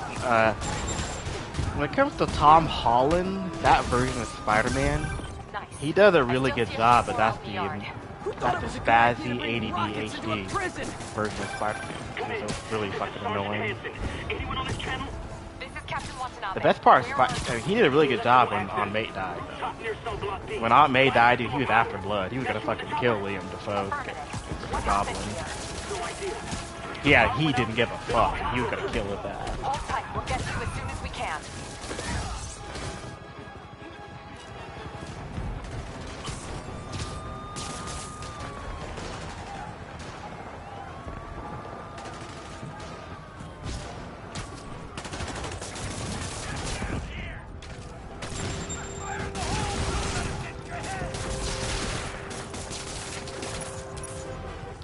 When it comes to Tom Holland, that version of Spider-Man, he does a really good job, but that's the spazzy ADD HD version of Spider-Man. It's really fucking annoying. The best part is he did a really good job when Aunt May died. When Aunt May died, dude, he was after blood. He was gonna fucking kill Liam Dafoe, the Goblin. Yeah, he didn't give a fuck. He was gonna kill his ass. Hold tight. We'll get to you as soon as we can.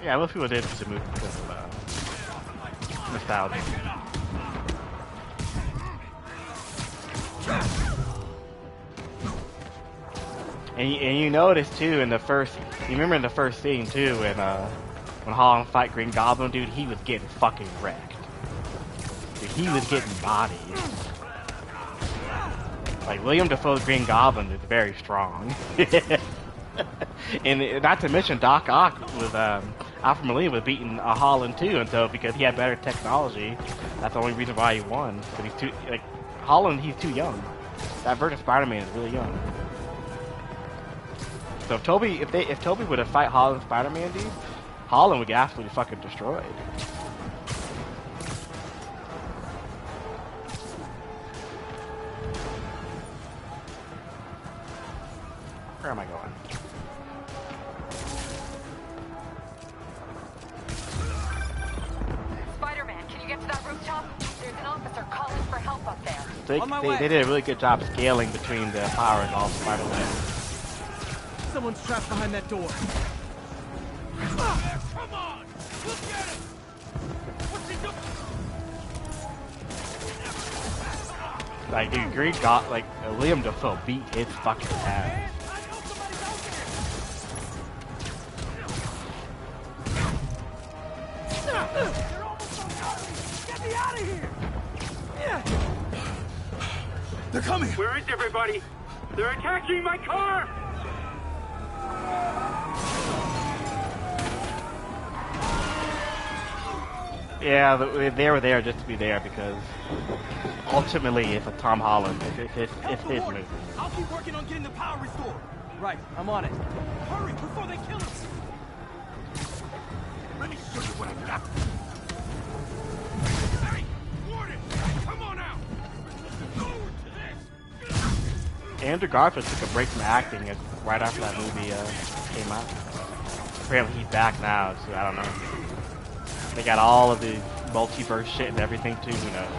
Yeah, most people did the movie because of nostalgia. And you notice too in the first, you remember in the first scene too when Holland fight Green Goblin, dude, he was getting fucking wrecked. Dude, he was getting bodied. Like William Dafoe's Green Goblin is very strong. And not to mention Doc Ock was Alfred Molina was beating Holland too, and so because he had better technology, that's the only reason why he won. Because he's too Holland, he's too young. That version of Spider-Man is really young. So if Toby would have fight Holland Spider-Man, dude, Holland would get absolutely fucking destroyed. Where am I going? Spider-Man, can you get to that rooftop? There's an officer calling for help up there. They did a really good job scaling between the power and all Spider-Man. Someone's trapped behind that door. Come on! Look at him! What's he doing? Like, dude, Green got Liam Dafoe beat his fucking ass. Get me out of here! They're coming! Where is everybody? They're attacking my car! Yeah, they were there just to be there because ultimately it's a Tom Holland. It's his movie. I'll keep working on getting the power restored. Right, I'm on it. Hurry before they kill us. Let me show you what I got. Hey, Warden! Come on out! Andrew Garfield took a break from acting right after that movie came out. Apparently he's back now, so I don't know. They got all of the multiverse shit and everything too, who knows.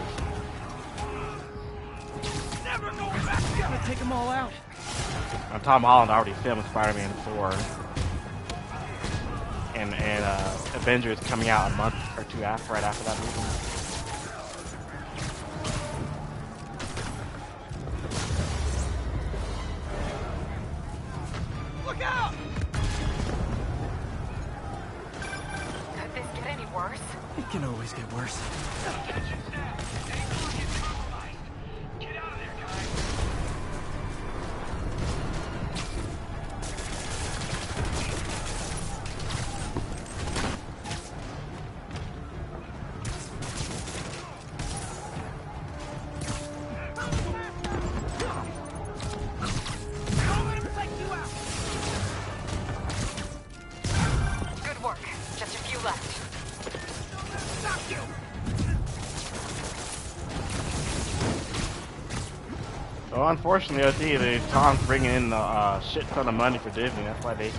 Never going back! Gotta take them all out. Tom Holland already filmed Spider-Man 4. And Avengers coming out a month or two right after that movie. just get worse. Good work. Just a few left. So unfortunately, OT, Tom's bringing in a shit ton of money for Disney. That's why they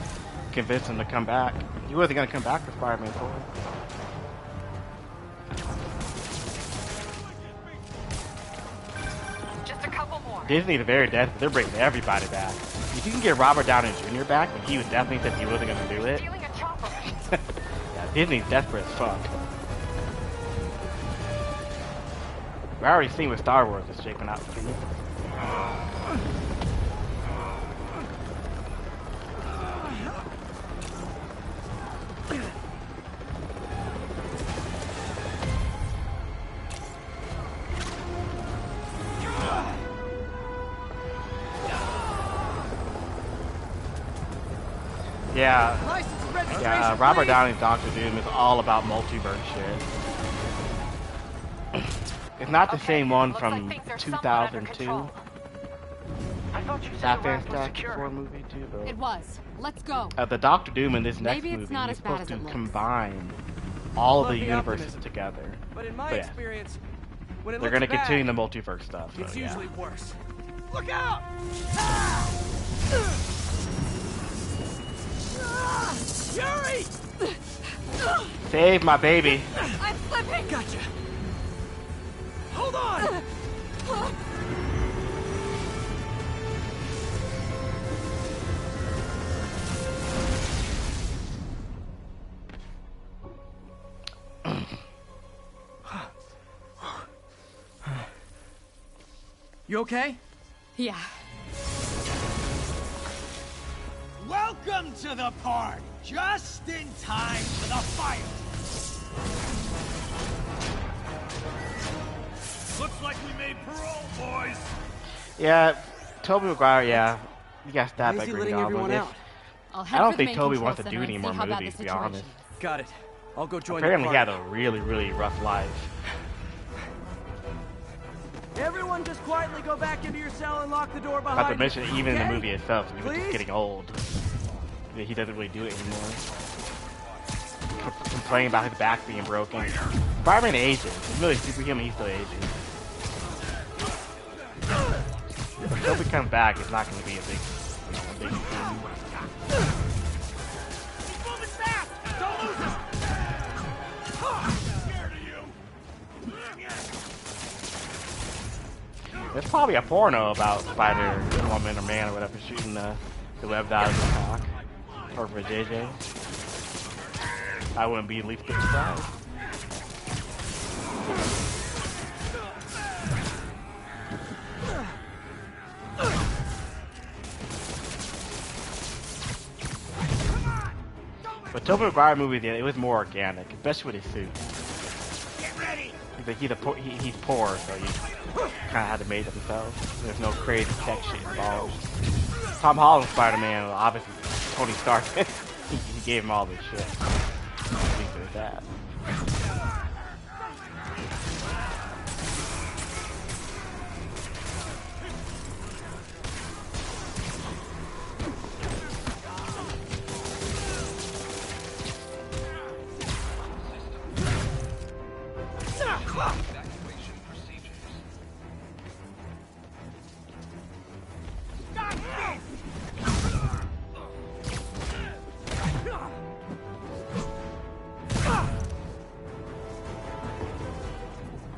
convinced him to come back. He wasn't gonna come back for Spider-Man 4. Just a couple more. Disney's very desperate. They're bringing everybody back. If you can get Robert Downey Jr. back, when he was definitely said he wasn't gonna do it. Stealing a chopper. Yeah, Disney's desperate as fuck. We already seen what Star Wars is shaping out to be. Yeah, Robert Downey's Doctor Doom is all about multiverse shit. It's not the same one from 2002. That Fantastic Four movie too, though. It was. Let's go. The Doctor Doom in this next Maybe it's movie not is as bad supposed as to it looks. combine all Love the the universes optimism. together. But in my Yeah. experience, when it They're looks gonna bad, continue the multiverse stuff. So, it's yeah. usually worse. Look out! Yuri! Save my baby. I'm slipping. Gotcha. Hold on! You okay? Yeah. Welcome to the party! Just in time for the fire! Looks like we made parole, boys. Yeah, Tobey Maguire. Yeah, he got stabbed by Why is he Green letting Goblin. everyone It's- out? I'll I head don't for the think main Tobey control wants to center do and any see more how bad movies, the to be honest. situation is. Got it. I'll go join Apparently, the he had party. a really, really rough life. Everyone just quietly go back into your cell and lock the door behind Not to you. mention, even in the Okay? movie itself, he was just Please? getting old. He doesn't really do it anymore. Complaining about his back being broken. Spider-Man ages. He's really superhuman. He's still aging. If Tobey comes back, it's not going to be a big thing. There's probably a porno about Spider-Woman or Man or whatever shooting the webs out of the cock. Or for JJ. I wouldn't be the least bit surprised. But Tobey Maguire movies, yeah, it was more organic, especially with his suit. Get ready! He's poor, so he kind of had to make it himself. There's no crazy tech shit involved. Tom Holland's Spider-Man, well, obviously Tony Stark, he gave him all this shit. Leave it at that.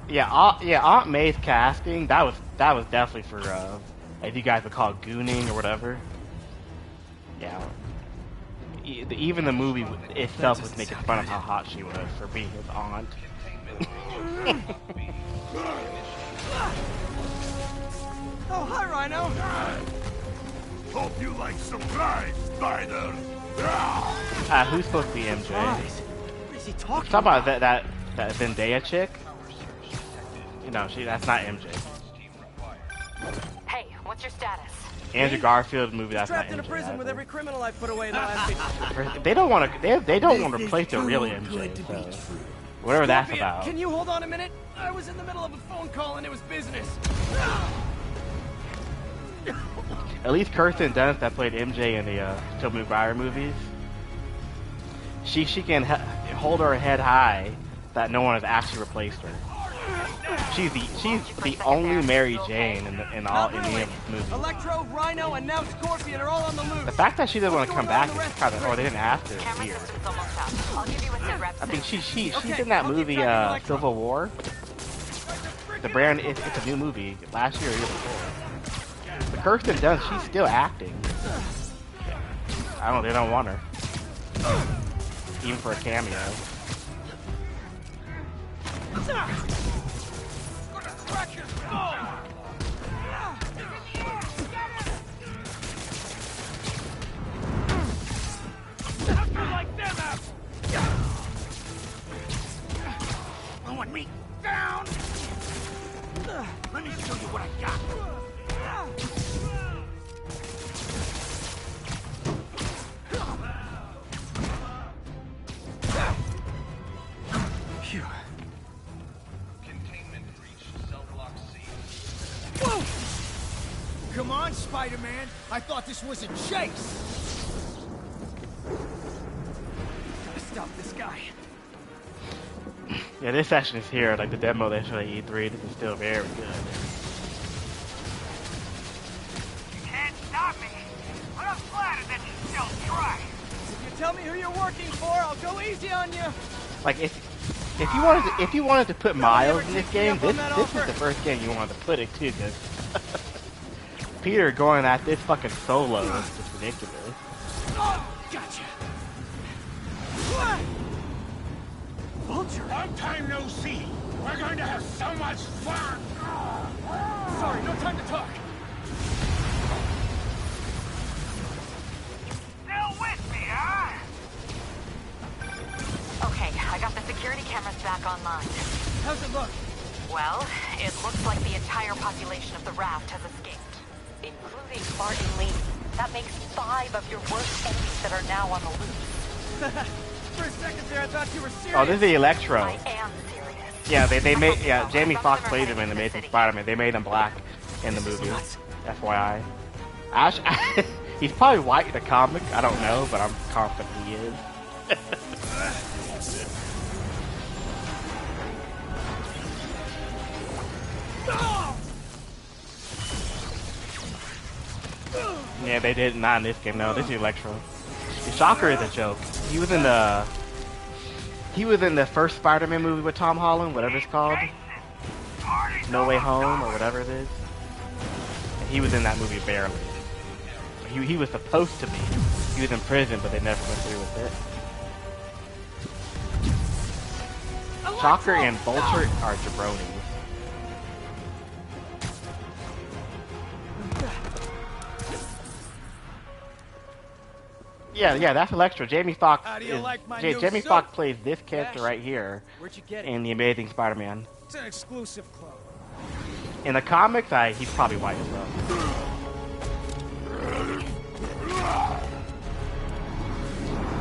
Yeah, Aunt May's casting, that was definitely for if you guys would call it gooning or whatever. Yeah. Even the movie itself was making fun of how hot she was for being his aunt. Oh, hi, Rhino! Hope you like surprise, Spider. Who's supposed to be MJ? What is he talking Talk about that That Zendaya chick? No, that's not MJ. Hey, what's your status? Andrew Garfield movie. That's trapped not in a MJ. prison with every criminal I put away in the last week. They don't want to. They don't want to replace the real MJ. So whatever that's Scorpion, about. Can you hold on a minute? I was in the middle of a phone call and it was business. At least Kirsten Dunst that played MJ in the Tobey Maguire movies. She can hold her head high that no one has actually replaced her. She's the only Mary Jane in all the movies. Electro, Rhino, and now Scorpion are all on the loose. The fact that she didn't want to come back is kind of, they didn't have to. It's weird. I mean, she's in that movie Civil War. The brand, it's a new movie. Last year or year before. But Kirsten Dunst, she's still acting. They don't want her. Even for a cameo. Throwing me down. Let me show you what I got. Phew. Containment breach. Cell block C. Whoa! Come on, Spider-Man. I thought this was a chase. Gotta stop this guy. Yeah, this section is here, like the demo they showed at E3. This is still very good. You can't stop me, but I'm flattered that you still try. If you tell me who you're working for, I'll go easy on you. Like if you wanted to put Miles in this game, this is the first game you wanted to put it to, because Peter going at this fucking solo is just ridiculous. Oh, gotcha. Vulture! Long time no see. We're going to have so much fun. Sorry, no time to talk. Still with me, huh? Okay, I got the security cameras back online. How's it look? Well, it looks like the entire population of the raft has escaped, including Martin Lee. That makes 5 of your worst enemies that are now on the loose. For a second there, I thought you were serious. Oh, this is the Electro. I am serious. Yeah, they made Jamie Foxx played him in the Amazing Spider-Man. They made him black in the movie. FYI. He's probably white in the comic. I don't know, but I'm confident he is. Yeah, they did not in this game. No, this is Electro. The Shocker is a joke. He was in the first Spider-Man movie with Tom Holland, whatever it's called, No Way Home or whatever it is. And he was in that movie barely. He was supposed to be. He was in prison, but they never went through with it. Shocker and Vulture are jabronis. Yeah, that's Electro. Jamie Foxx Jamie Foxx plays this character right here in the Amazing Spider-Man. It's an exclusive club. In the comics, he's probably white as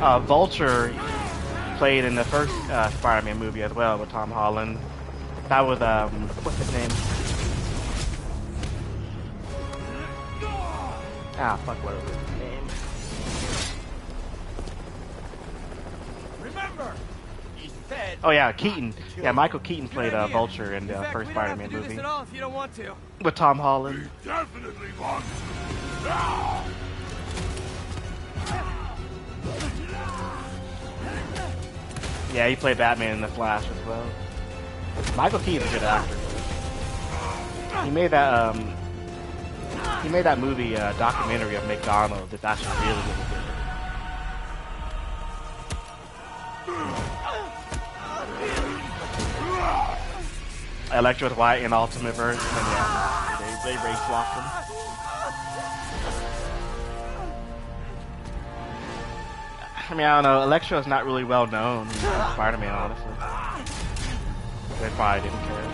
well. Vulture played in the first Spider-Man movie as well with Tom Holland. That was what's his name? Whatever his name. Remember, he said. Oh yeah, Keaton. Yeah, Michael Keaton played Vulture in the first Spider-Man movie. This at all if you don't want to. With Tom Holland. Definitely want. Yeah, he played Batman in The Flash as well. Michael Keaton's a good actor. He made that movie documentary of McDonald's. It's actually really, really good. Electro's white in Ultimate Verse, and yeah, they race swapped him. I mean, I don't know. Electro's not really well known in Spider-Man, honestly. They probably didn't care.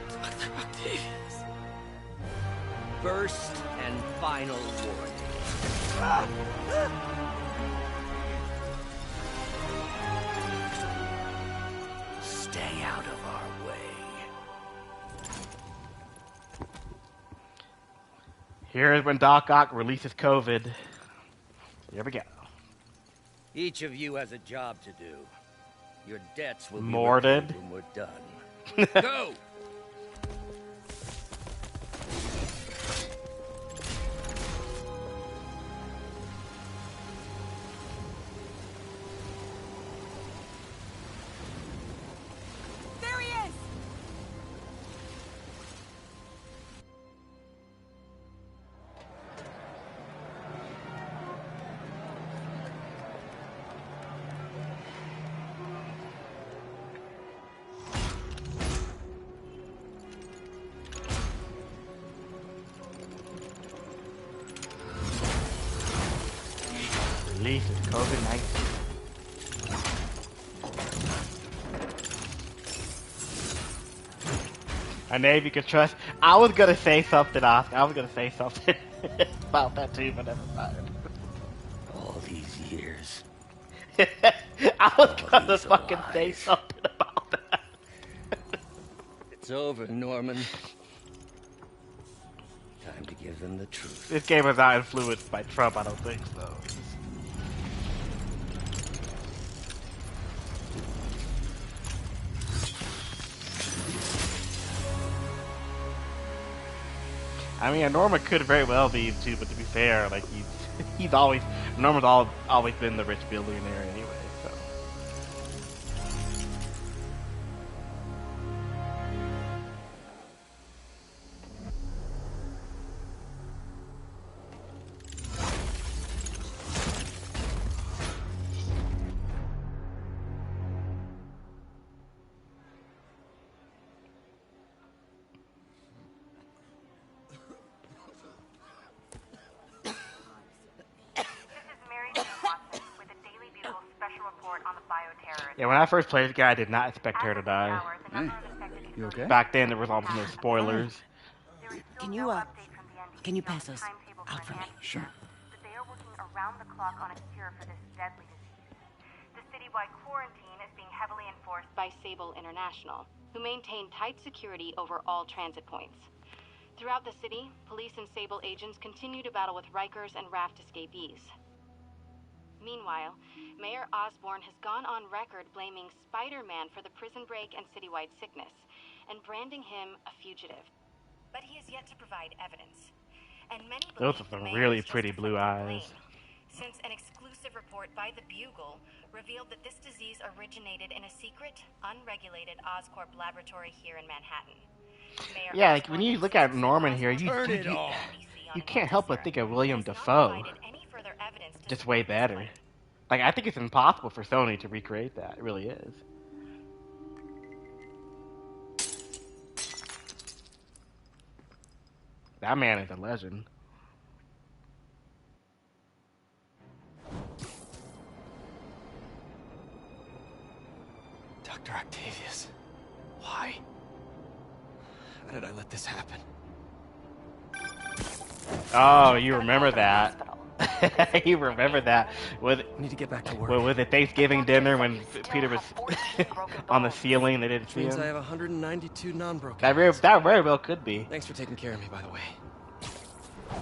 Dr. Octavius. First and final warning. Stay out of our way. Here's when Doc Ock releases COVID. Here we go. Each of you has a job to do. Your debts will be Morded. repaid when we're done. Go! There he is! Releases COVID-19. A name you can trust. I was gonna say something, Oscar. I was gonna say something about that too, but never mind. All these years. I was gonna fucking say something about that. It's over, Norman. Time to give them the truth. This game was not influenced by Trump, I don't think so. I mean, Norman could very well be too, but to be fair, like he's always Norman's always been the rich billionaire anyway. So yeah, when I first played this guy, I did not expect her to die. Hey, you okay? Back then, there was almost no spoilers. Can you pass those out for me? Sure. But they are working around the clock on a cure for this deadly disease. The citywide quarantine is being heavily enforced by Sable International, who maintain tight security over all transit points. Throughout the city, police and Sable agents continue to battle with Rikers and Raft escapees. Meanwhile, Mayor Osborn has gone on record blaming Spider-Man for the prison break and citywide sickness, and branding him a fugitive. But he has yet to provide evidence. And many Those are some really pretty blue eyes. Since an exclusive report by the Bugle revealed that this disease originated in a secret, unregulated Oscorp laboratory here in Manhattan. Yeah, like when you look at Norman here, you can't help but think of William Dafoe. Just way better. Like, I think it's impossible for Sony to recreate that. It really is. That man is a legend. Dr. Octavius. Why? How did I let this happen? Oh, you remember that. You remember that. Need to get back to work. Was it Thanksgiving dinner when Peter was on the ceiling? They didn't see Means him. I have 192 non-broken. That very well could be. Thanks for taking care of me, by the way.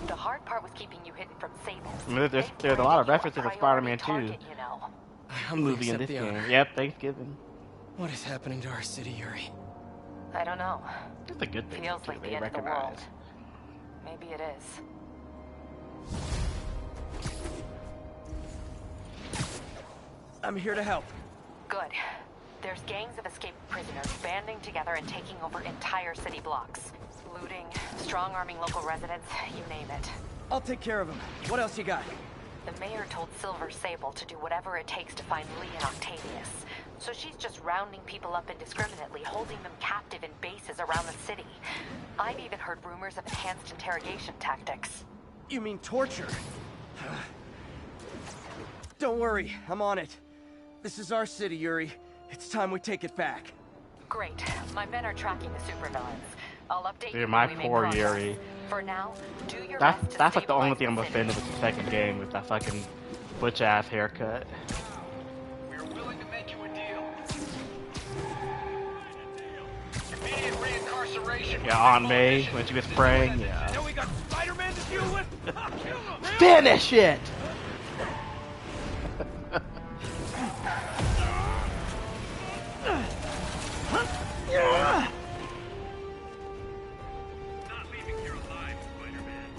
The hard part was keeping you hidden from Sable. I mean, there's a lot of references to Spider-Man 2 you know. movie in this game. Yep, Thanksgiving. What is happening to our city, Yuri? I don't know. It's a good thing. Feels like the end of the world. Maybe it is. I'm here to help. Good. There's gangs of escaped prisoners banding together and taking over entire city blocks. Looting, strong-arming local residents, you name it. I'll take care of them. What else you got? The mayor told Silver Sable to do whatever it takes to find Lee and Octavius. So she's just rounding people up indiscriminately, holding them captive in bases around the city. I've even heard rumors of enhanced interrogation tactics. You mean torture? Don't worry, I'm on it. This is our city, Yuri. It's time we take it back. Great. My men are tracking the supervillains. I'll update you Dude, my when we make poor progress. Yuri. For now, do your That's best to like the only stabilize thing I'm the city. offended with the second game with that fucking butch ass haircut. We're willing to make you a deal. Immediate reincarceration. Yeah, Aunt May when she was praying. Yeah. Now we got Spider-Man to deal with. Finish it. Not leaving here alive, Spider-Man.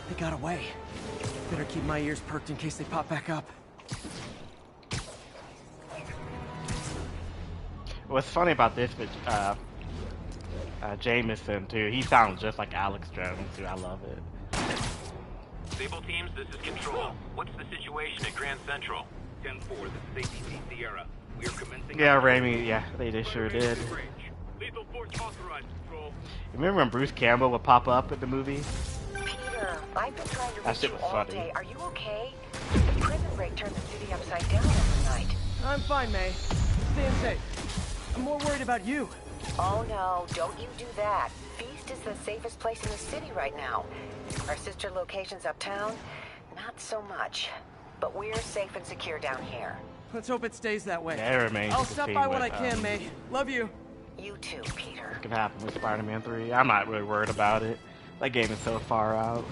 They got away. Better keep my ears perked in case they pop back up. What's funny about this, but Jameson too. He sounds just like Alex Jones too. I love it. Sable teams, this is Control. What's the situation at Grand Central? 10-4, this is ATC Sierra. We are commencing... Yeah, Raimi. Yeah, they sure did. Lethal force authorized, Control. Remember when Bruce Campbell would pop up in the movie? Peter, I've been trying to That reach shit you was all funny. day. Are you okay? The prison break turned the city upside down last night. I'm fine, May. Staying safe. I'm more worried about you. Oh no, don't you do that. Feast is the safest place in the city right now. Our sister locations uptown, not so much. But we're safe and secure down here. Let's hope it stays that way. Yeah, it remains I'll to be stop seen by when with, I can, May. Love you. You too, Peter. What can happen with Spider-Man 3? I'm not really worried about it. That game is so far out.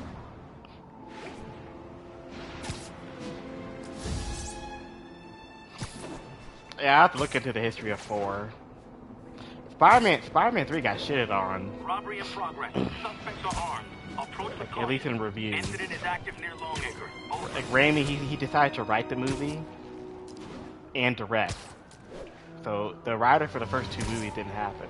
Yeah, I have to look into the history of 4. Spider-Man 3 got shitted on. Robbery in progress. Suspects are armed. Approach with Like, at least in reviews. Incident is active near Longacre. Over. Like Raimi, he decided to write the movie and direct. So the writer for the first 2 movies didn't happen.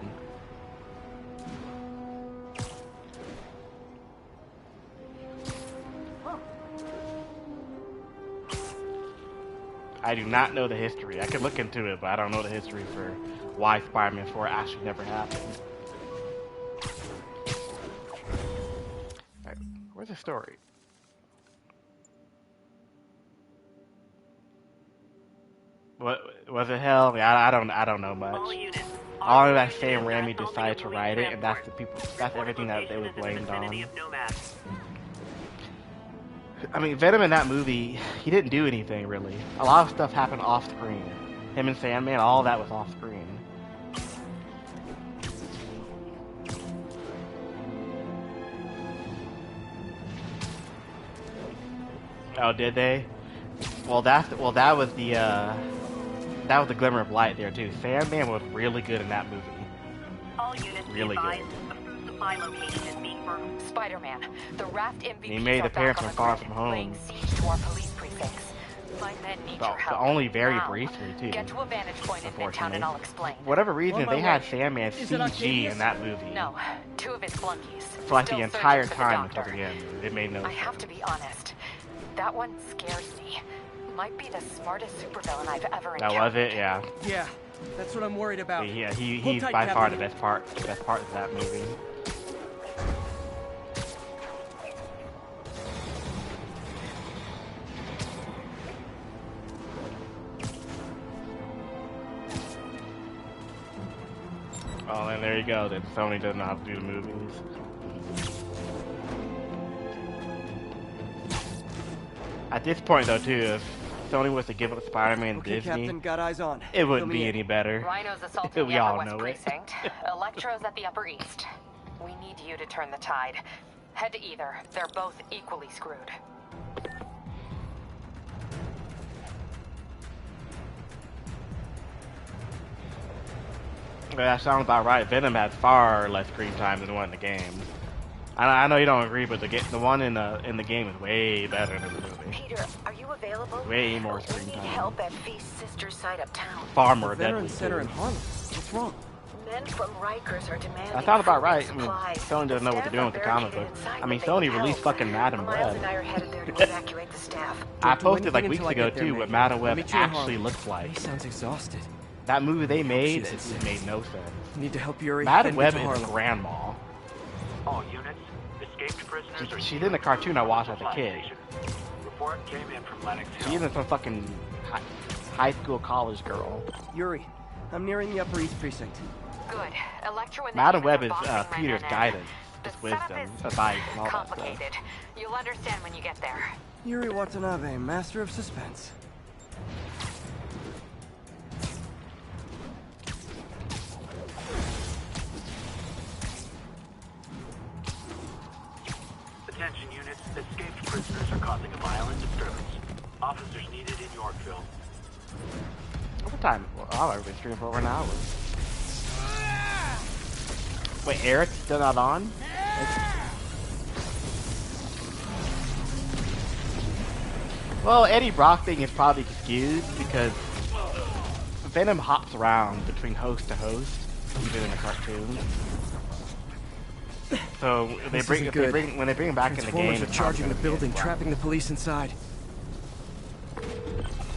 I do not know the history. I could look into it, but I don't know the history for why Spider-Man 4 actually never happened. Alright, where's the story? What was it? Hell, yeah, I don't know much. All of that Sam Raimi decided to write it, and that's everything that they were blamed on. I mean, Venom in that movie, he didn't do anything really. A lot of stuff happened off screen. Him and Sandman, all that was off screen. Oh, did they? Well, that was the glimmer of light there too. Sandman was really good in that movie. All units Really good. The food supply location is being burned. Spider-Man, the Raft MVPs He made are appearance back from on Far the From grid, laying Home. siege to our police precincts. My men need your But help. only very now. briefly too. Get to a vantage point in Midtown and I'll explain. For whatever reason, On my they had way. Sandman Is it CG Octavius? in that movie. No, 2 of his flunkies. For like Still the entire searching for time the until doctor. the end. It made no I have to be honest. That one scares me. Might be the smartest supervillain I've ever That encountered. was it, yeah. Yeah, that's what I'm worried about. Yeah, Hold he's tight, by far Captain. the best part of that movie. Oh, and there you go. Then Sony doesn't know how to do the movies. At this point, though, too, if Sony was to give up Spider-Man to Okay, Disney, Captain, got eyes on. it wouldn't Fill me be in. any better. Rhino's assaulting We the all Upper West know it. Precinct. Electro's at the Upper East. We need you to turn the tide. Head to either. They're both equally screwed. Yeah, that sounds about right. Venom had far less screen time than the one in the game. I know you don't agree, but the one in the game is way better than the movie. Peter, are you available? Way more screen We need time. help at Feast's sister site uptown. Far more The deadly. Veterans Center in too. Harlem. What's wrong? Men from Rikers are demanding That sounds about food right. and I mean, supplies. Sony doesn't know what Staff they're doing are with the comic barricaded book. inside, I mean, but they Sony need released help. fucking Madam Miles Web. and I are headed there to evacuate the staff. I Don't do posted like anything weeks until I ago get there, too May. what Madam I'll Web meet you in actually Harlem. looks like. He sounds exhausted. That movie they made, it made no sense. Need to help Yuri. Madam then get Web to is Harlem. grandma. All units, escaped prisoners are She's in the cartoon I watched as a supply kid. station. Report came in from Lennox Hill. She isn't some fucking high school college girl. Yuri, I'm nearing the Upper East Precinct. Good. Electro and the Madam demons Web are is bossing right Peter's in. guidance, his wisdom, advice, and all that stuff. Complicated. You'll understand when you get there. Yuri Watanabe, master of suspense. Attention units, escaped prisoners are causing a violent disturbance. Officers needed in Yorkville. What time? Well, I've been streaming for over an hour. Wait, Eric's still not on? Well, Eddie Brock thing is probably excused because Venom hops around between host to host, even in the cartoon. So when they bring him back in the game, Transformers are charging the building, trapping the police inside.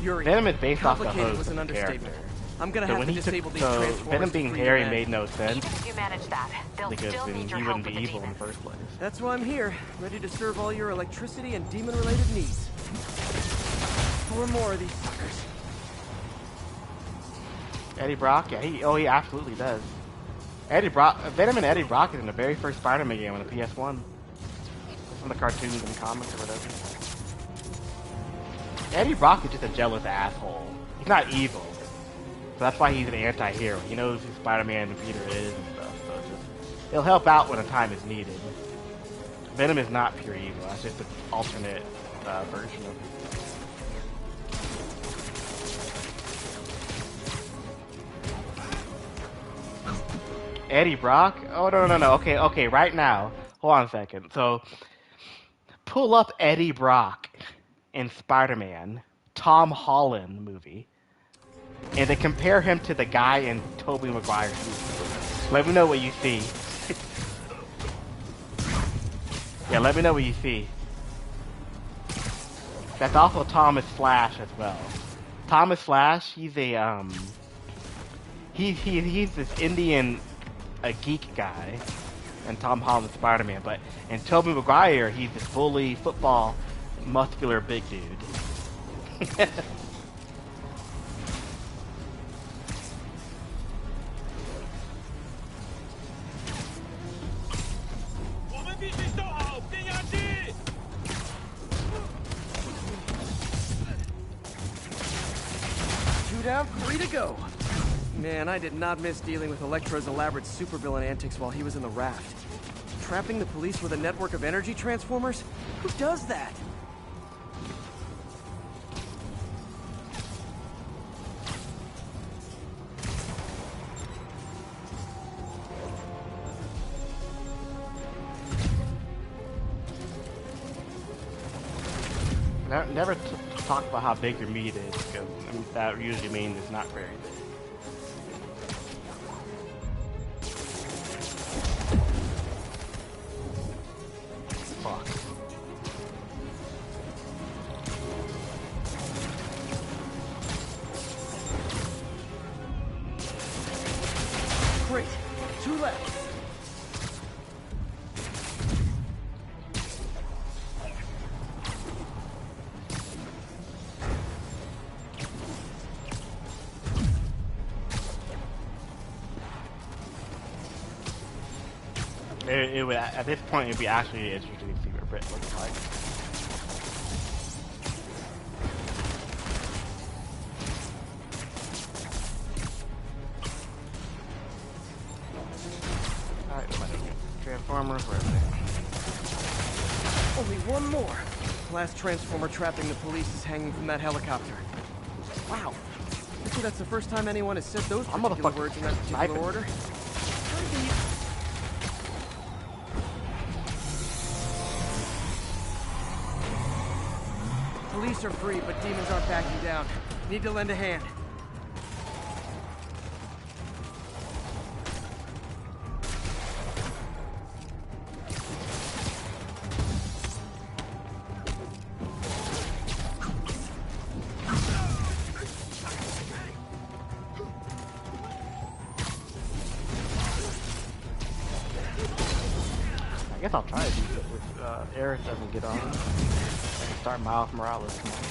Yuri, Venom is based off the complicated host was an of the understatement. character. I'm gonna So have when to he disable took, these so Transformers. Venom to being free Harry the men. made no sense Even if you manage that, they'll because still then need your he help wouldn't with be the evil in the demons. first place. That's why I'm here, ready to serve all your electricity and demon-related needs. 4 more of these suckers. Eddie Brock, yeah, he absolutely does. Venom and Eddie Brock is in the very first Spider-Man game on the PS1. From the cartoons and comics or whatever. Eddie Brock is just a jealous asshole. He's not evil. So that's why he's an anti-hero. He knows who Spider-Man and Peter is and stuff. So it's just, he'll help out when a time is needed. Venom is not pure evil. That's just an alternate version of it. Eddie Brock? Oh, no. Okay, right now. Hold on a second. So, pull up Eddie Brock in Spider-Man, Tom Holland movie, and then compare him to the guy in Tobey Maguire's movie. Let me know what you see. Yeah, let me know what you see. That's also Thomas Flash as well. Thomas Flash, he's a, he's this Indian, a geek guy, and Tom Holland's Spider-Man, but in Tobey Maguire, he's this bully, football, muscular big dude. Two down, 3 to go. Man, I did not miss dealing with Elektra's elaborate supervillain antics while he was in the raft. Trapping the police with a network of energy transformers? Who does that? Never talk about how big your meat is, because that usually means it's not very big. Fuck. Great. 2 left. It would, at this point, it would be actually interesting to see what Brit looks like. Alright, Transformers, where are they? Only 1 more. Last Transformer trapping the police is hanging from that helicopter. Wow. Actually, that's the first time anyone has said those particular words in that particular order. Police are free, but demons aren't backing down. Need to lend a hand. I guess I'll try to do it if Eric doesn't get on. I can start Miles Morales tomorrow.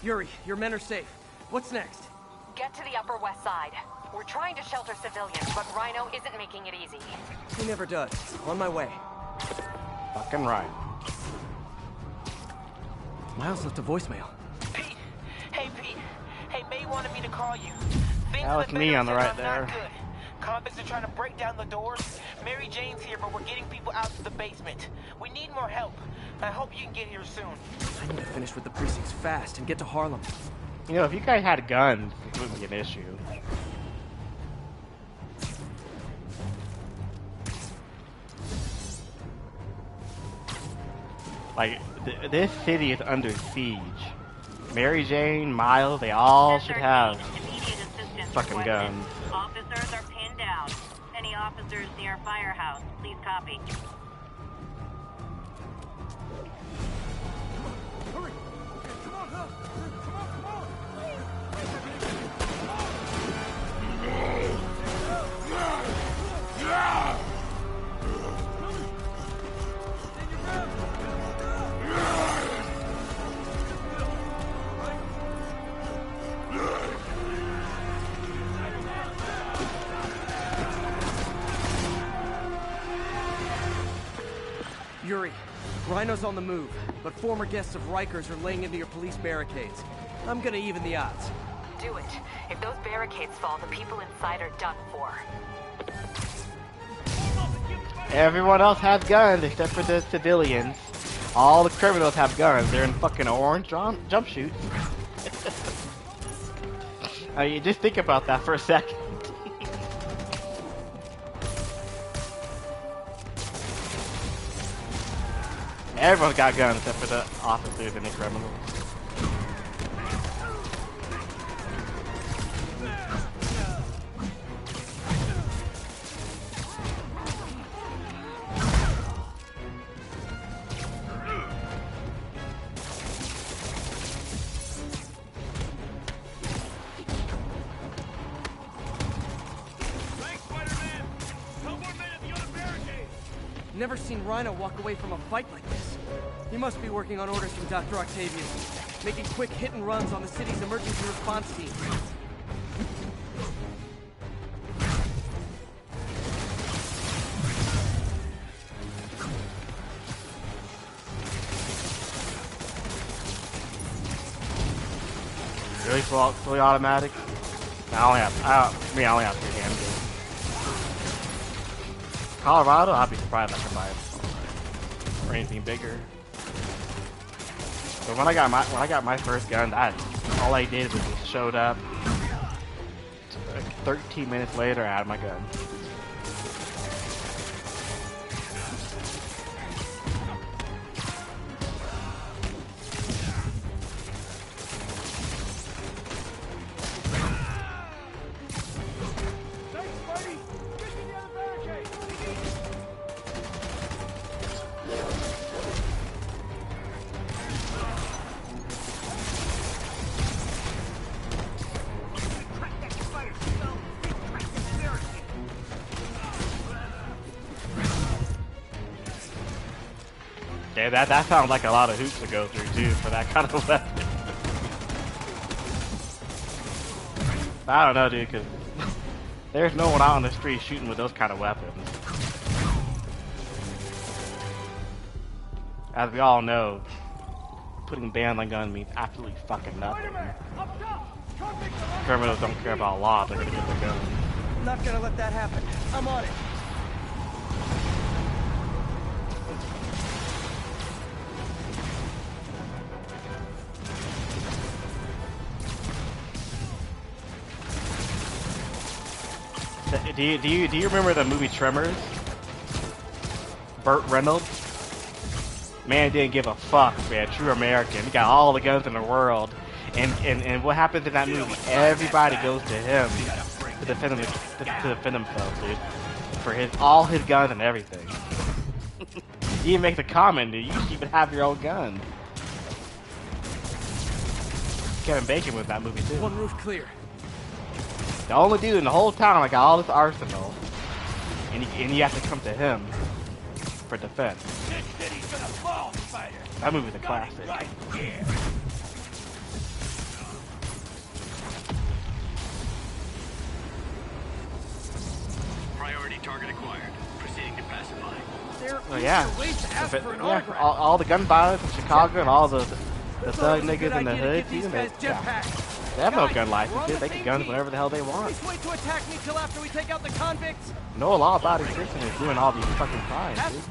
Yuri, your men are safe. What's next? Get to the Upper West Side. We're trying to shelter civilians, but Rhino isn't making it easy. He never does. On my way. Fucking right. Miles left a voicemail. Pete! Hey, Pete. Hey, May wanted me to call you. Things That was in the me on the Bay Area right are there. not good. Convicts are trying to break down the doors. Mary Jane's here, but we're getting people out to the basement. We need more help. I hope you can get here soon. I need to finish with the precincts fast and get to Harlem. You know, if you guys had guns, it wouldn't be an issue. Like, this city is under siege. Mary Jane, Miles, they all should have fucking guns. Officers are pinned down. Any officers near Firehouse, please copy. Hurry! Come on, huh? Come on! Yuri, Rhino's on the move, but former guests of Rikers are laying into your police barricades. I'm gonna even the odds. Do it. If those barricades fall, the people inside are done for. Everyone else has guns except for the civilians. All the criminals have guns. They're in fucking orange jump shoots. I mean, just think about that for a second. Everyone's got guns except for the officers and the criminals. Never seen Rhino walk away from a fight like this. He must be working on orders from Dr. Octavius, making quick hit and runs on the city's emergency response team. Really fully automatic? I only have 3 handguns. Colorado, I'd be surprised if I could buy it or anything bigger. But when I got my first gun, all I did was just showed up. Like 13 minutes later, I had my gun. Yeah, that sounds like a lot of hoops to go through too for that kind of weapon. I don't know, dude, because there's no one out on the street shooting with those kind of weapons. As we all know, putting a ban on guns means absolutely fucking nothing. Criminals don't care about law, they're gonna get their guns. Not gonna let that happen. I'm on it. Do you remember the movie Tremors? Burt Reynolds. Man didn't give a fuck, man. True American. He got all the guns in the world. And what happens in that movie? Everybody goes to him to defend himself, dude. For all his guns and everything. He even makes a comment, dude. You should even have your own gun. Kevin Bacon was in that movie too. One roof clear. The only dude in the whole town that got all this arsenal, and you have to come to him for defense. That movie's a classic. Priority target acquired. Proceeding to pacify. Oh yeah, all the gun violence in Chicago and all the thug niggas in the hood, they have no gun licenses. They can guns whenever the hell they want. Wait to attack me till after we take out the convicts. No law-abiding citizen is doing all these fucking crimes, dude.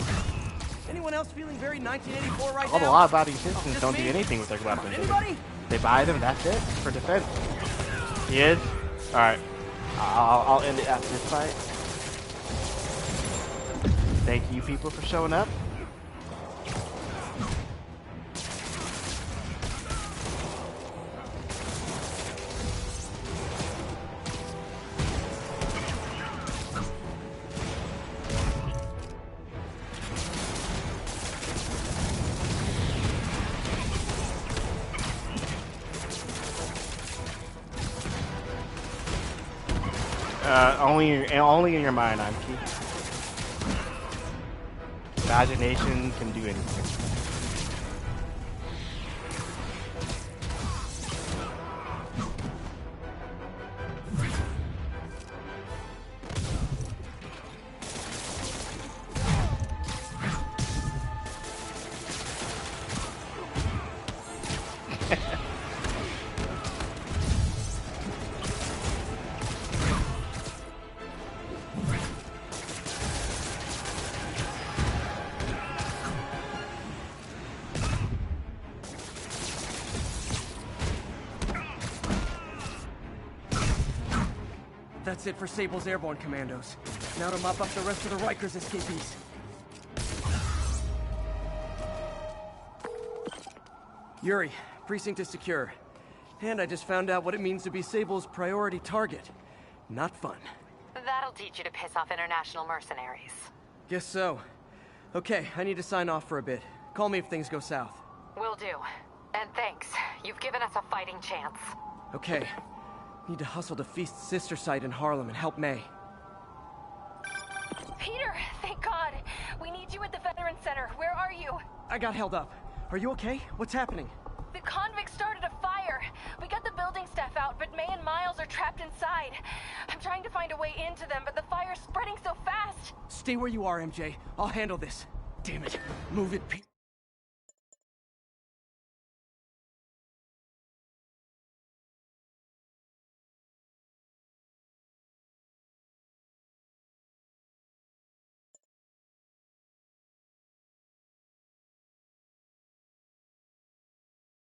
Anyone else feeling very 1984 right now? All the law-abiding citizens don't do anything with their weapons. They buy them, that's it, for defense. He is? Alright. I'll end it after this fight. Thank you people for showing up. Only in your mind, I'm key. Imagination can do anything. That's it for Sable's airborne commandos. Now to mop up the rest of the Rikers escapees. Yuri, precinct is secure. And I just found out what it means to be Sable's priority target. Not fun. That'll teach you to piss off international mercenaries. Guess so. Okay, I need to sign off for a bit. Call me if things go south. Will do. And thanks. You've given us a fighting chance. Okay. Need to hustle to Feast's sister site in Harlem and help May. Peter, thank God. We need you at the Veteran Center. Where are you? I got held up. Are you okay? What's happening? The convicts started a fire. We got the building staff out, but May and Miles are trapped inside. I'm trying to find a way into them, but the fire's spreading so fast. Stay where you are, MJ. I'll handle this. Damn it. Move it, Pete.